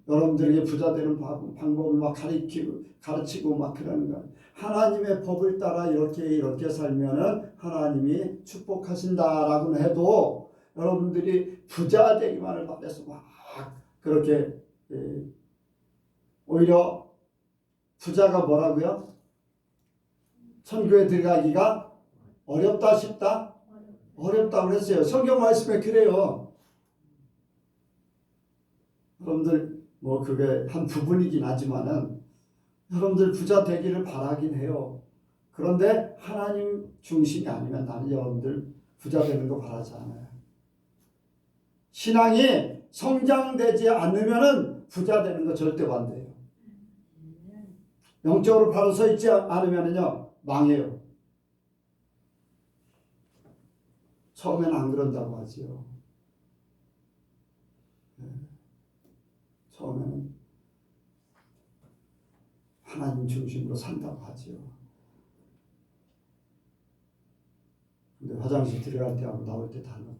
여러분들에게 부자 되는 방법을 막 가르치고 막 그러는 거예요. 하나님의 법을 따라 이렇게 살면은 하나님이 축복하신다라고는 해도 여러분들이 부자 되기만을 바래서 막 그렇게 오히려 부자가 뭐라고요? 천국에 들어가기가 어렵다 싶다? 어렵다고 그랬어요. 성경 말씀에 그래요. 여러분들 뭐 그게 한 부분이긴 하지만은 여러분들 부자 되기를 바라긴 해요. 그런데 하나님 중심이 아니면 나는 여러분들 부자 되는 거 바라지 않아요. 신앙이 성장되지 않으면은 부자 되는 거 절대 반대예요. 영적으로 바로 서 있지 않으면은요 망해요. 처음에는 안 그런다고 하지요. 처음에는 하나님 중심으로 산다고 하지요. 근데 화장실 들어갈 때하고 나올 때 달라요.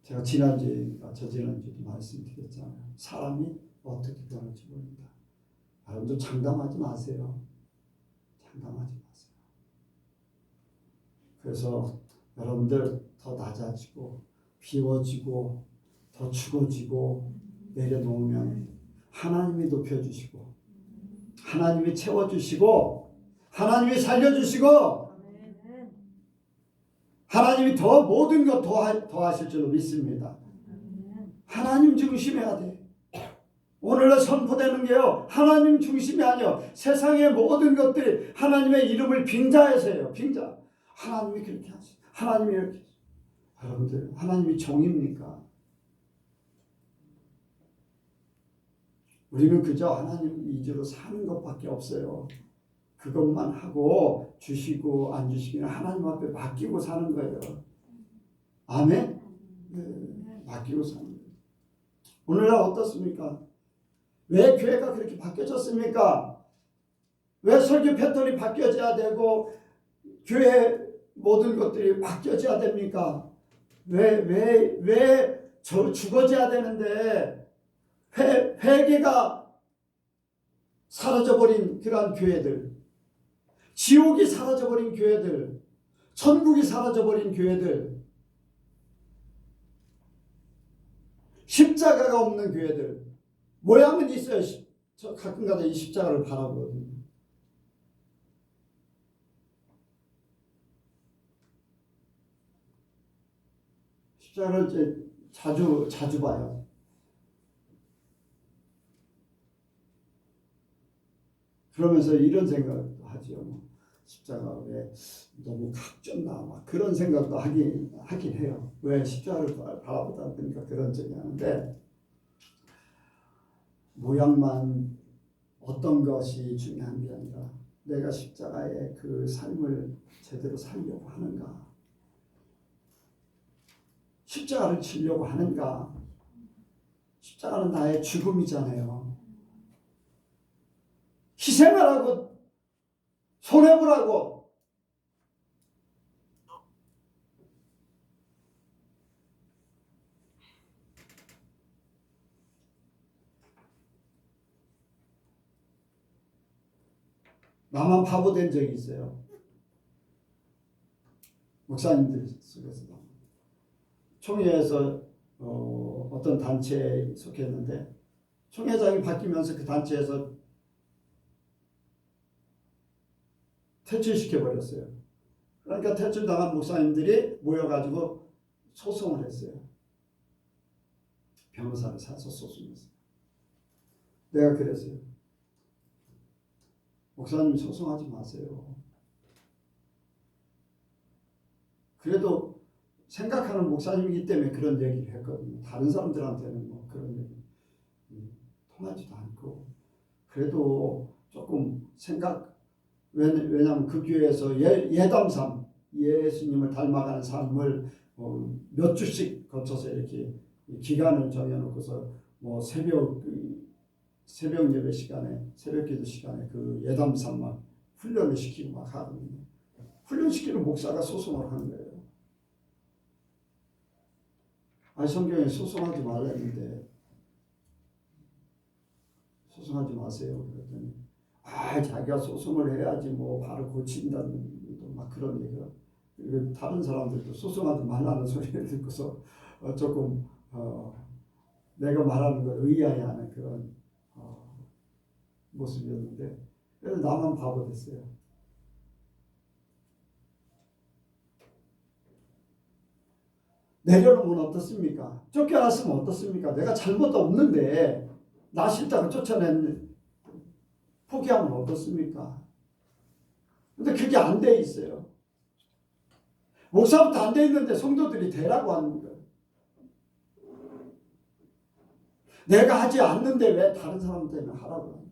제가 지난주인가 저지난주에 말씀드렸잖아요. 사람이 어떻게 변할지 모릅니다. 여러분들 장담하지 마세요. 장담하지 마세요. 그래서 여러분들 더 낮아지고 비워지고 더 죽어지고 내려놓으면 하나님이 높여주시고 하나님이 채워주시고 하나님이 살려주시고 하나님이 더 모든 것 더 하실 줄로 믿습니다. 하나님 중심해야 돼. 오늘날 선포되는 게요 하나님 중심이 아니요 세상의 모든 것들이 하나님의 이름을 빙자해서 해요. 빙자. 하나님이 그렇게 하세요. 하나님이 이렇게 하세요. 여러분들 하나님이 종입니까? 우리는 그저 하나님 위주로 사는 것밖에 없어요. 그것만 하고 주시고 안 주시기는 하나님 앞에 맡기고 사는 거예요. 아멘? 네, 맡기고 사는 거예요. 오늘날 어떻습니까? 왜 교회가 그렇게 바뀌어졌습니까? 왜 설교 패턴이 바뀌어져야 되고 교회 모든 것들이 바뀌어져야 됩니까? 왜 죽어져야 되는데 회개가 사라져버린 그러한 교회들, 지옥이 사라져버린 교회들, 천국이 사라져버린 교회들, 십자가가 없는 교회들, 모양은 있어요. 저 가끔가다 이 십자가를 바라보거든요. 십자가를 이제 자주 봐요. 그러면서 이런 생각도 하죠. 십자가 왜 너무 각졌나 막 그런 생각도 하긴 해요. 왜 십자가를 바라보다 보니까 그런 적이 하는데 모양만 어떤 것이 중요한 게 아니라 내가 십자가의 그 삶을 제대로 살려고 하는가, 십자가를 지려고 하는가. 십자가는 나의 죽음이잖아요. 희생하라고 손해보라고 나만 바보 된 적이 있어요. 목사님들 속에서도 총회에서 어떤 단체에 속했는데 총회장이 바뀌면서 그 단체에서 퇴출시켜버렸어요. 그러니까 퇴출당한 목사님들이 모여가지고 소송을 했어요. 변호사를 사서 소송했어요. 내가 그랬어요. 목사님 소송하지 마세요. 그래도 생각하는 목사님이기 때문에 그런 얘기를 했거든요. 다른 사람들한테는 뭐 그런 얘기 통하지도 않고. 그래도 조금 왜냐하면 그 교회에서 예담삼, 예수님을 닮아가는 삶을 몇 주씩 거쳐서 이렇게 기간을 정해놓고서 뭐 새벽 예배 시간에, 새벽 기도 시간에 그 예담삼만 훈련을 시키고 막 하거든요. 훈련시키는 목사가 소송을 하는 거예요. 아니 성경에 소송하지 말라 했는데 소송하지 마세요. 그랬더니 자기가 소송을 해야지 뭐 바로 고친다는 막 그런 얘기가 다른 사람들도 소송하지 말라는 소리를 듣고서 조금 내가 말하는 걸 의아해하는 그런 모습이었는데, 그래서 나만 바보 됐어요. 내려놓으면 어떻습니까? 쫓겨났으면 어떻습니까? 내가 잘못도 없는데 나 싫다고 포기하면 어떻습니까? 근데 그게 안 돼 있어요. 목사부터 안 돼 있는데 성도들이 되라고 하는 거예요. 내가 하지 않는데 왜 다른 사람 때문에 하라고 하는 거예요.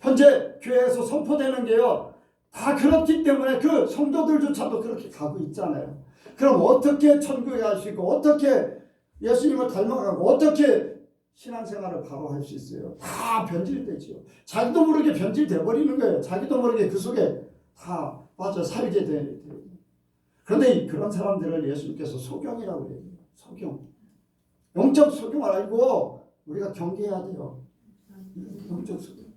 현재 교회에서 선포되는 게요, 다 그렇기 때문에 그 성도들조차도 그렇게 가고 있잖아요. 그럼 어떻게 천국에 갈 수 있고, 어떻게 예수님을 닮아가고, 어떻게 신앙생활을 바로 할 수 있어요? 다 변질되죠. 자기도 모르게 변질돼 버리는 거예요. 자기도 모르게 그 속에 다 빠져 살게 돼요. 그런데 그런 사람들을 예수님께서 소경이라고 해요. 소경. 영적 소경을 알고 우리가 경계해야 돼요. 영적 소경.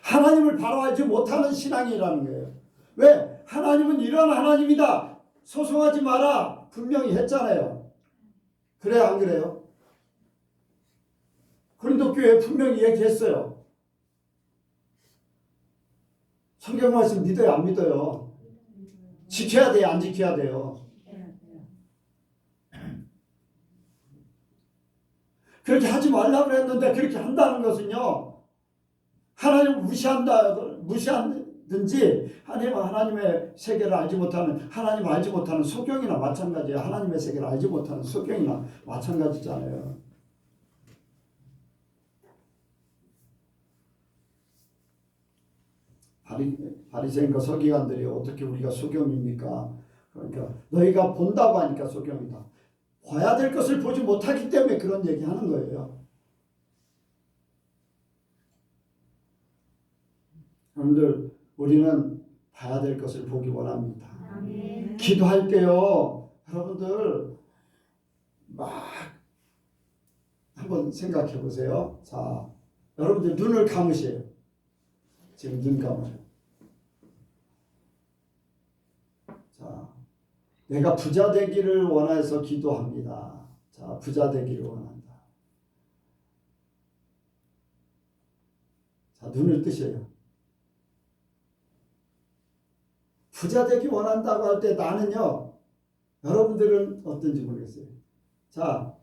하나님을 바로 알지 못하는 신앙이라는 거예요. 왜? 하나님은 이런 하나님이다. 소송하지 마라. 분명히 했잖아요. 그래요, 안 그래요? 고린도 교회에 분명히 얘기했어요. 성경 말씀 믿어요, 안 믿어요? 지켜야 돼요, 안 지켜야 돼요? 그렇게 하지 말라고 했는데 그렇게 한다는 것은요, 하나님을 무시하든지 하나님의 세계를 알지 못하는, 하나님을 알지 못하는 소경이나 마찬가지예요. 하나님의 세계를 알지 못하는 소경이나 마찬가지잖아요. 바리새인과 서기관들이 어떻게 우리가 소경입니까? 그러니까 너희가 본다고 하니까 소경이다. 봐야 될 것을 보지 못하기 때문에 그런 얘기하는 거예요. 여러분들, 우리는 봐야 될 것을 보기 원합니다. 아멘. 기도할 때요, 여러분들 막 한번 생각해 보세요. 자, 여러분들 눈을 감으세요. 지금 눈 감아요. 자, 내가 부자 되기를 원해서 기도합니다. 자, 부자 되기를 원한다. 자, 눈을 뜨세요. 부자 되기 원한다고 할 때 나는요, 여러분들은 어떤지 모르겠어요. 자,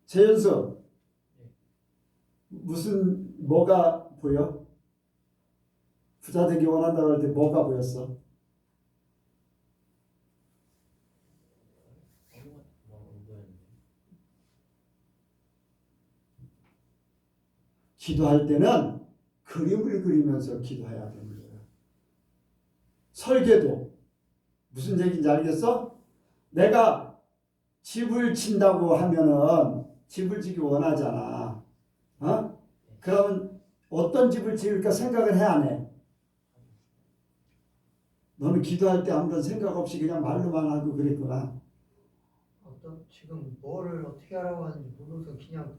재현석, 뭐가 보여? 부자 되기 원한다고 할 때 뭐가 보였어? 기도할 때는 그림을 그리면서 기도해야 되는 거예요. 설계도 무슨 얘기인지 알겠어? 내가 집을 짓는다고 하면은 집을 짓기 원하잖아. 그러면 어떤 집을 지을까 생각을 해, 안 해? 너는 기도할 때 아무런 생각 없이 그냥 말로만 하고 그랬구나. 지금 뭐를 어떻게 하라고 하는지 모르면서 그냥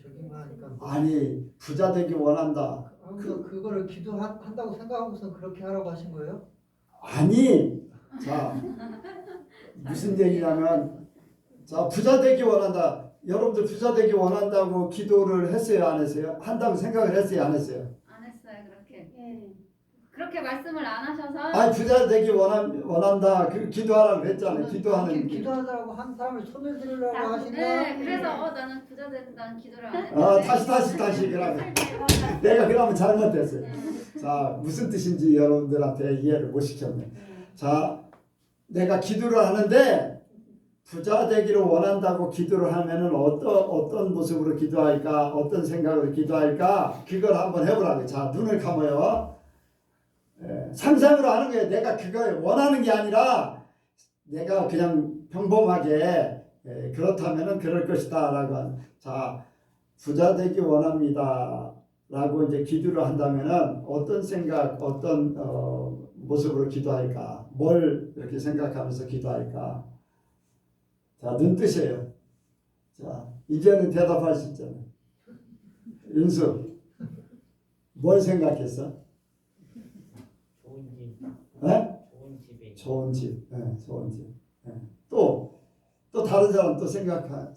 저기만 하니까. 아니, 부자 되기 원한다. 그거를 기도한다고 생각하고서 그렇게 하라고 하신 거예요? 아니, 자, 무슨 얘기냐면, 자, 부자 되기 원한다. 여러분들 부자 되기 원한다고 기도를 했어요, 안 했어요? 한다고 생각을 했어요, 안 했어요? 안 했어요, 그렇게. 그렇게 말씀을 안 하셔서. 아니, 부자 되기 원한다. 그 기도하라고 그랬잖아요. 기도하는. 기도하라고 한 사람을 손을 들으라고 하신다. 네, 그래서 나는 부자 난 기도를 안 했는데. 다시 그러면. 내가 그러면 잘못했어요. 자, 무슨 뜻인지 여러분들한테 이해를 못 시켰네. 자, 내가 기도를 하는데 부자 되기를 원한다고 기도를 하면은 어떤 모습으로 기도할까, 어떤 생각으로 기도할까, 그걸 한번 해보라고요. 자, 눈을 감아요. 상상으로 하는 거예요. 내가 그걸 원하는 게 아니라 내가 그냥 평범하게 그렇다면은 그럴 것이다 라고 하는. 자, 부자 되기 원합니다 라고 이제 기도를 한다면은 어떤 생각, 어떤 모습으로 기도할까, 뭘 이렇게 생각하면서 기도할까. 자, 눈 뜨세요. 자, 이제는 대답할 수 있잖아요. 윤수, 뭘 생각했어? 좋은 집, 네? 좋은 집에 좋은 집, 네, 좋은 집. 네. 또 다른 사람 또 생각. 저는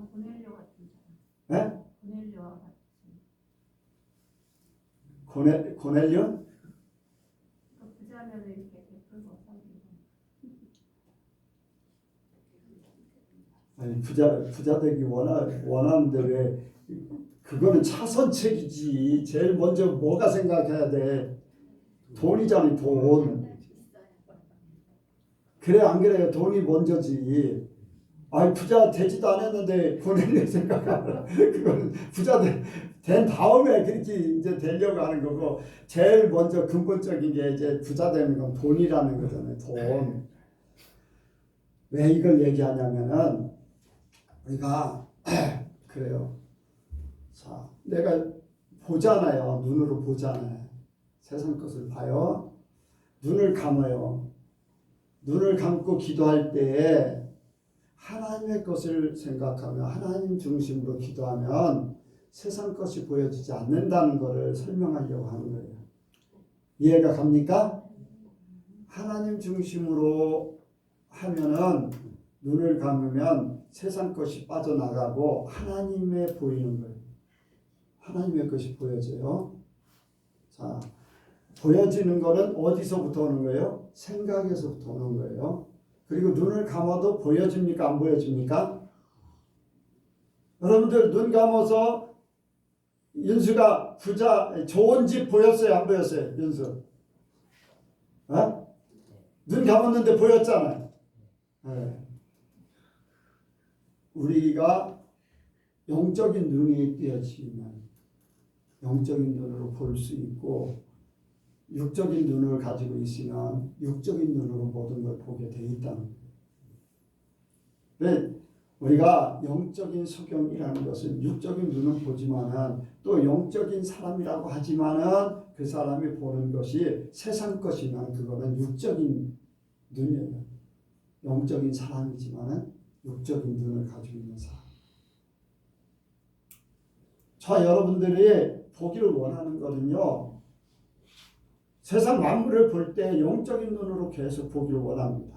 고넬료 같은 사람. 네? 고넬료와 같이. 고넬료? 부자면 이렇게 베풀고 살고. 아니 부자 되기 원하는데 왜 그거는 차선책이지. 제일 먼저 뭐가 생각해야 돼? 돈이잖아, 돈. 그래 안 그래요? 돈이 먼저지. 아니 부자 되지도 않았는데 고넬료 생각하면 그거는 부자 된 다음에 그렇게 이제 되려고 하는 거고, 제일 먼저 근본적인 게 이제 부자 되는 건 돈이라는 거잖아요. 돈. 왜 이걸 얘기하냐면은 우리가 그래요. 자, 내가 보잖아요. 눈으로 보잖아요. 세상 것을 봐요. 눈을 감아요. 눈을 감고 기도할 때에 하나님의 것을 생각하며 하나님 중심으로 기도하면 세상 것이 보여지지 않는다는 것을 설명하려고 하는 거예요. 이해가 갑니까? 하나님 중심으로 하면은 눈을 감으면 세상 것이 빠져나가고 하나님의 보이는 거예요. 하나님의 것이 보여져요. 자, 보여지는 거는 어디서부터 오는 거예요? 생각에서부터 오는 거예요. 그리고 눈을 감아도 보여집니까? 안 보여집니까? 여러분들 눈 감아서 윤수가 부자 좋은 집 보였어요? 안 보였어요? 윤수? 어? 눈 감았는데 보였잖아요. 네. 우리가 영적인 눈이 띄어지면 영적인 눈으로 볼 수 있고, 육적인 눈을 가지고 있으면 육적인 눈으로 모든 걸 보게 돼 있다는 거예요. 왜 우리가 영적인 소경이라는 것은 육적인 눈은 보지만은 또 영적인 사람이라고 하지만은 그 사람이 보는 것이 세상 것이면 그거는 육적인 눈이에요. 영적인 사람이지만은 육적인 눈을 가지고 있는 사람. 저 여러분들이 보기를 원하는 거는요, 세상 만물을 볼 때 영적인 눈으로 계속 보기를 원합니다.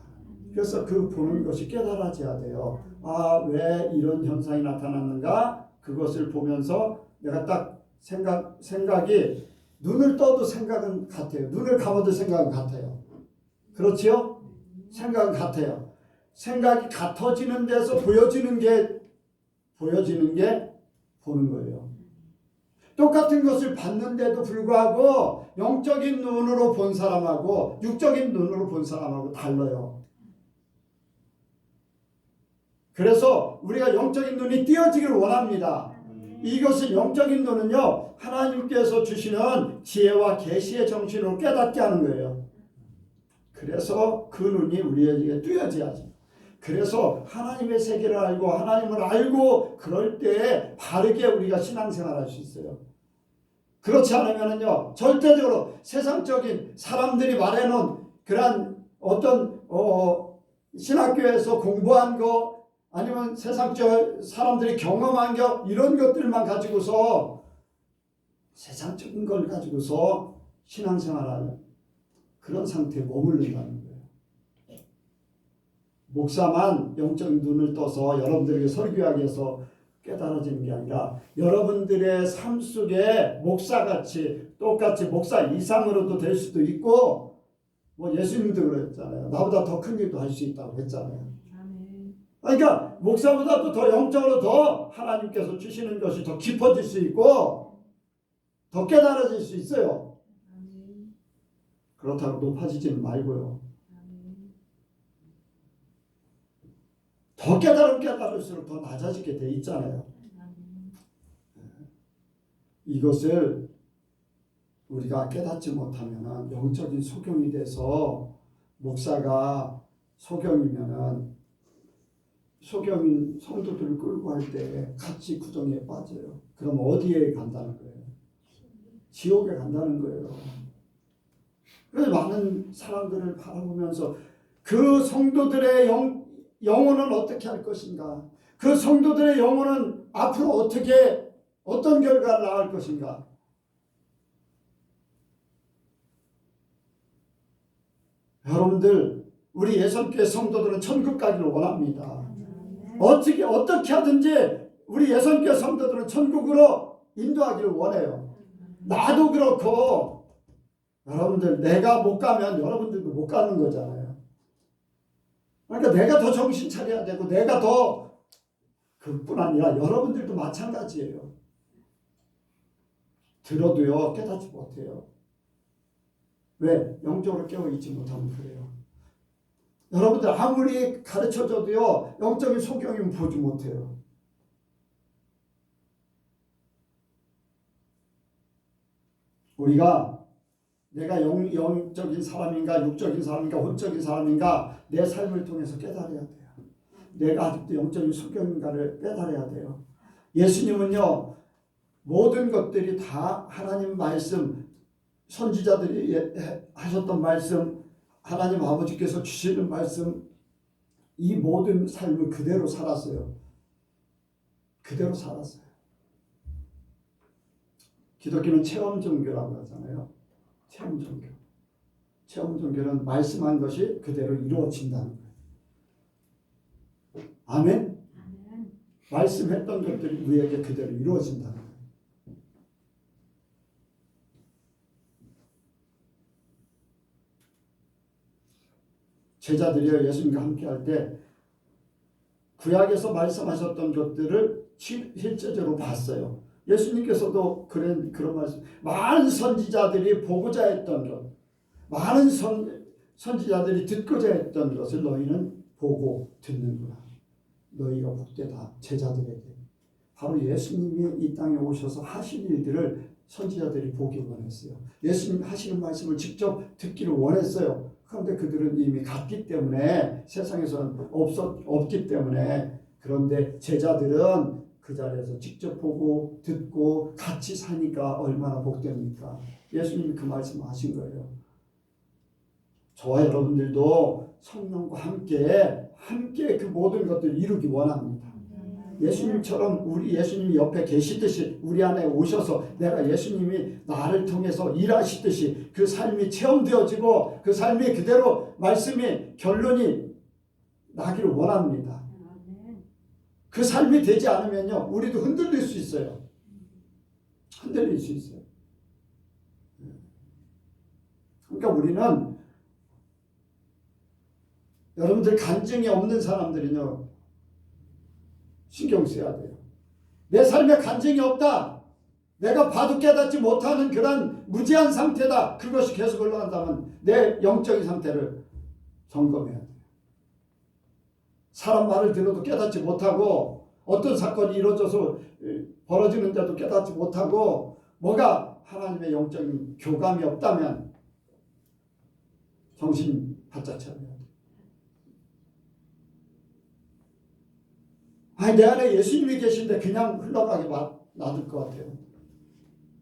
그래서 그 보는 것이 깨달아져야 돼요. 아, 왜 이런 현상이 나타났는가? 그것을 보면서 내가 딱 생각이 눈을 떠도 생각은 같아요. 눈을 감아도 생각은 같아요. 그렇지요? 생각은 같아요. 생각이 같아지는 데서 보여지는 게 보는 거예요. 똑같은 것을 봤는데도 불구하고 영적인 눈으로 본 사람하고 육적인 눈으로 본 사람하고 달라요. 그래서 우리가 영적인 눈이 띄어지기를 원합니다. 이것은 영적인 눈은요, 하나님께서 주시는 지혜와 계시의 정신으로 깨닫게 하는 거예요. 그래서 그 눈이 우리에게 띄어져야지. 그래서 하나님의 세계를 알고 하나님을 알고 그럴 때 바르게 우리가 신앙생활을 할 수 있어요. 그렇지 않으면은요, 절대적으로 세상적인 사람들이 말해놓은 그러한 어떤 신학교에서 공부한 거, 아니면 세상적 사람들이 경험한 거, 이런 것들만 가지고서 세상적인 걸 가지고서 신앙생활하는 그런 상태에 머무른다는 거예요. 목사만 영적인 눈을 떠서 여러분들에게 설교하기 위해서 깨달아지는 게 아니라 여러분들의 삶 속에 목사같이 똑같이 목사 이상으로도 될 수도 있고, 뭐 예수님도 그랬잖아요. 나보다 더 큰 일도 할 수 있다고 했잖아요. 그러니까 목사보다도 더 영적으로 더 하나님께서 주시는 것이 더 깊어질 수 있고 더 깨달아질 수 있어요. 그렇다고 높아지지는 말고요. 더 깨달을수록 더 낮아지게 돼 있잖아요. 이것을 우리가 깨닫지 못하면 영적인 소경이 돼서, 목사가 소경이면은 소경인 성도들을 끌고 할 때 같이 구덩이에 빠져요. 그럼 어디에 간다는 거예요? 지옥에 간다는 거예요. 그래서 많은 사람들을 바라보면서 그 성도들의 영혼은 어떻게 할 것인가? 그 성도들의 영혼은 앞으로 어떻게 어떤 결과를 낳을 것인가? 여러분들, 우리 예선교회 성도들은 천국 가기를 원합니다. 어떻게 하든지 우리 예선교회 성도들은 천국으로 인도하기를 원해요. 나도 그렇고 여러분들, 내가 못 가면 여러분들도 못 가는 거잖아요. 그러니까 내가 더 정신 차려야 되고 내가 더, 그뿐 아니라 여러분들도 마찬가지예요. 들어도요 깨닫지 못해요. 왜? 영적으로 깨어있지 못하면 그래요. 여러분들 아무리 가르쳐줘도요 영적인 소경이면 보지 못해요. 우리가 내가 영적인 사람인가 육적인 사람인가 혼적인 사람인가 내 삶을 통해서 깨달아야 돼요. 내가 아직도 영적인 소경인가를 깨달아야 돼요. 예수님은요 모든 것들이 다 하나님 말씀, 선지자들이 하셨던 말씀, 하나님 아버지께서 주시는 말씀, 이 모든 삶을 그대로 살았어요. 그대로 살았어요. 기독교는 체험 종교라고 하잖아요. 체험 종교. 체험 종교는 말씀한 것이 그대로 이루어진다는 거예요. 아멘? 말씀했던 것들이 우리에게 그대로 이루어진다는 거예요. 제자들이 예수님과 함께 할 때 구약에서 말씀하셨던 것들을 실제적으로 봤어요. 예수님께서도 그런 말씀, 많은 선지자들이 보고자 했던 것, 많은 선지자들이 듣고자 했던 것을 너희는 보고 듣는구나. 너희가 복되다. 제자들에게. 바로 예수님이 이 땅에 오셔서 하신 일들을 선지자들이 보기 원했어요. 예수님 하시는 말씀을 직접 듣기를 원했어요. 그런데 그들은 이미 갔기 때문에, 세상에서는 없기 때문에. 그런데 제자들은 그 자리에서 직접 보고 듣고 같이 사니까 얼마나 복됩니까? 예수님이 그 말씀을 하신 거예요. 저와 여러분들도 성령과 함께 그 모든 것들을 이루기 원합니다. 예수님처럼 우리 예수님이 옆에 계시듯이 우리 안에 오셔서 내가 예수님이 나를 통해서 일하시듯이 그 삶이 체험되어지고 그 삶이 그대로 말씀이 결론이 나기를 원합니다. 그 삶이 되지 않으면요 우리도 흔들릴 수 있어요. 흔들릴 수 있어요. 그러니까 우리는 여러분들 간증이 없는 사람들은요 신경 써야 돼요. 내 삶에 간증이 없다. 내가 봐도 깨닫지 못하는 그런 무지한 상태다. 그것이 계속 흘러간다면 내 영적인 상태를 점검해야 돼요. 사람 말을 들어도 깨닫지 못하고 어떤 사건이 이루어져서 벌어지는데도 깨닫지 못하고 뭐가 하나님의 영적인 교감이 없다면 정신 바짝 차려야 돼요. 아니 내 안에 예수님이 계신데 그냥 흘러가게 놔둘 것 같아요.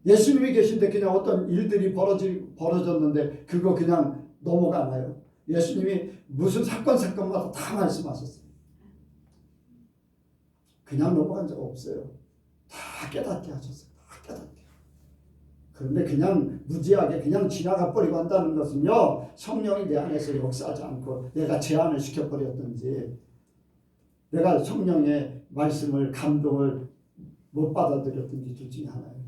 예수님이 계신데 그냥 어떤 일들이 벌어졌는데 그거 그냥 넘어가나요? 예수님이 무슨 사건마다 다 말씀하셨어요. 그냥 넘어간 적 없어요. 다 깨닫게 하셨어요. 다 깨닫게. 그런데 그냥 무지하게 그냥 지나가 버리고 한다는 것은요 성령이 내 안에서 역사하지 않고 내가 제한을 시켜버렸든지 내가 성령의 말씀을 감동을 못 받아들였든지 둘 중에 하나예요.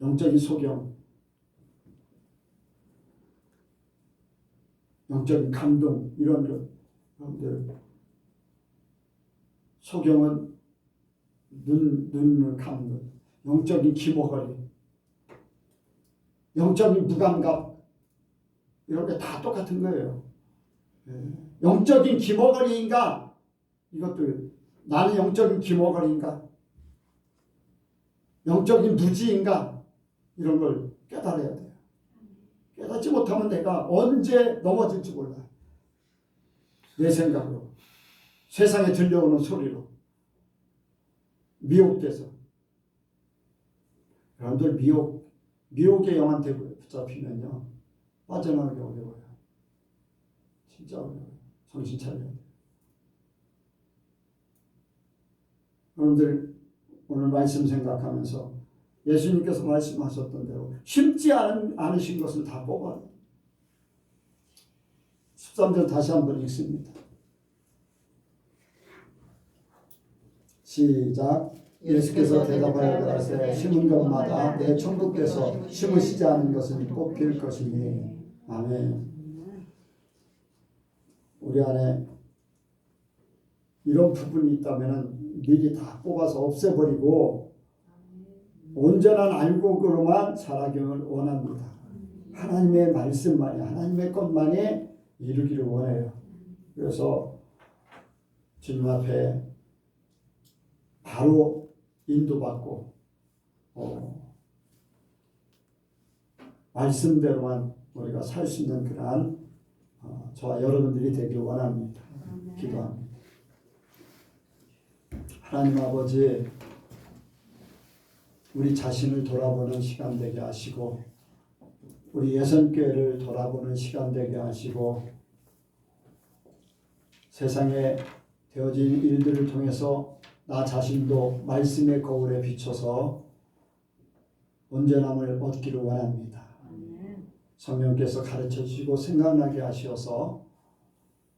영적인 소경, 영적인 감동 이런 것, 여러분들 소경은 눈을 감는 것, 영적인 기모거리, 영적인 무감각 이런 게 다 똑같은 거예요. 영적인 기모거리인가? 이것도 나는 영적인 기모거리인가? 영적인 무지인가? 이런 걸 깨달아야 돼요. 깨닫지 못하면 내가 언제 넘어질지 몰라요. 내 생각으로 세상에 들려오는 소리로 미혹돼서 여러분들 미혹의 영한테 붙잡히면요 빠져나오기 어려워요. 진짜 어려워요. 정신 차려야 돼요. 여러분들 오늘 말씀 생각하면서 예수님께서 말씀하셨던 대로 심지 않으신 것을 다 뽑아요. 13절 다시 한번 읽습니다. 시작. 예수께서 대답하여 가라사대 심은 것마다 내 천국에서 심으시지 않은 것은 뽑힐 것이니. 아멘. 우리 안에 이런 부분이 있다면 미리 다 뽑아서 없애버리고 온전한 알곡으로만 자라기를 원합니다. 하나님의 말씀만이, 하나님의 것만이 이루기를 원해요. 그래서 주님 앞에 바로 인도받고 말씀대로만 우리가 살 수 있는 그러한 저와 여러분들이 되기를 원합니다. 기도합니다. 하나님 아버지, 우리 자신을 돌아보는 시간 되게 하시고 우리 예선교회를 돌아보는 시간 되게 하시고 세상에 되어진 일들을 통해서 나 자신도 말씀의 거울에 비춰서 온전함을 얻기를 원합니다. 성령께서 가르쳐 주시고 생각나게 하셔서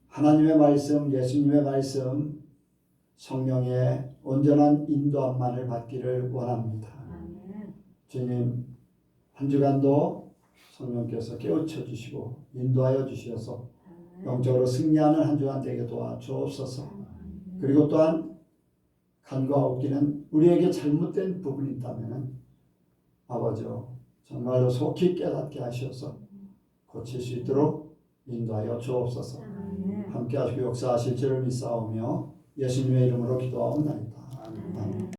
하나님의 말씀, 예수님의 말씀, 성령의 온전한 인도함만을 받기를 원합니다. 주님, 한 주간도 성령께서 깨우쳐 주시고 인도하여 주셔서 영적으로 승리하는 한 주간 되게 도와주옵소서. 그리고 또한 간과 없기는 우리에게 잘못된 부분이 있다면 아버지요, 정말로 속히 깨닫게 하셔서 고칠 수 있도록 인도하여 주옵소서. 함께 하시고 역사하실 줄을 믿사오며 예수님의 이름으로 기도하옵나이다. 아멘.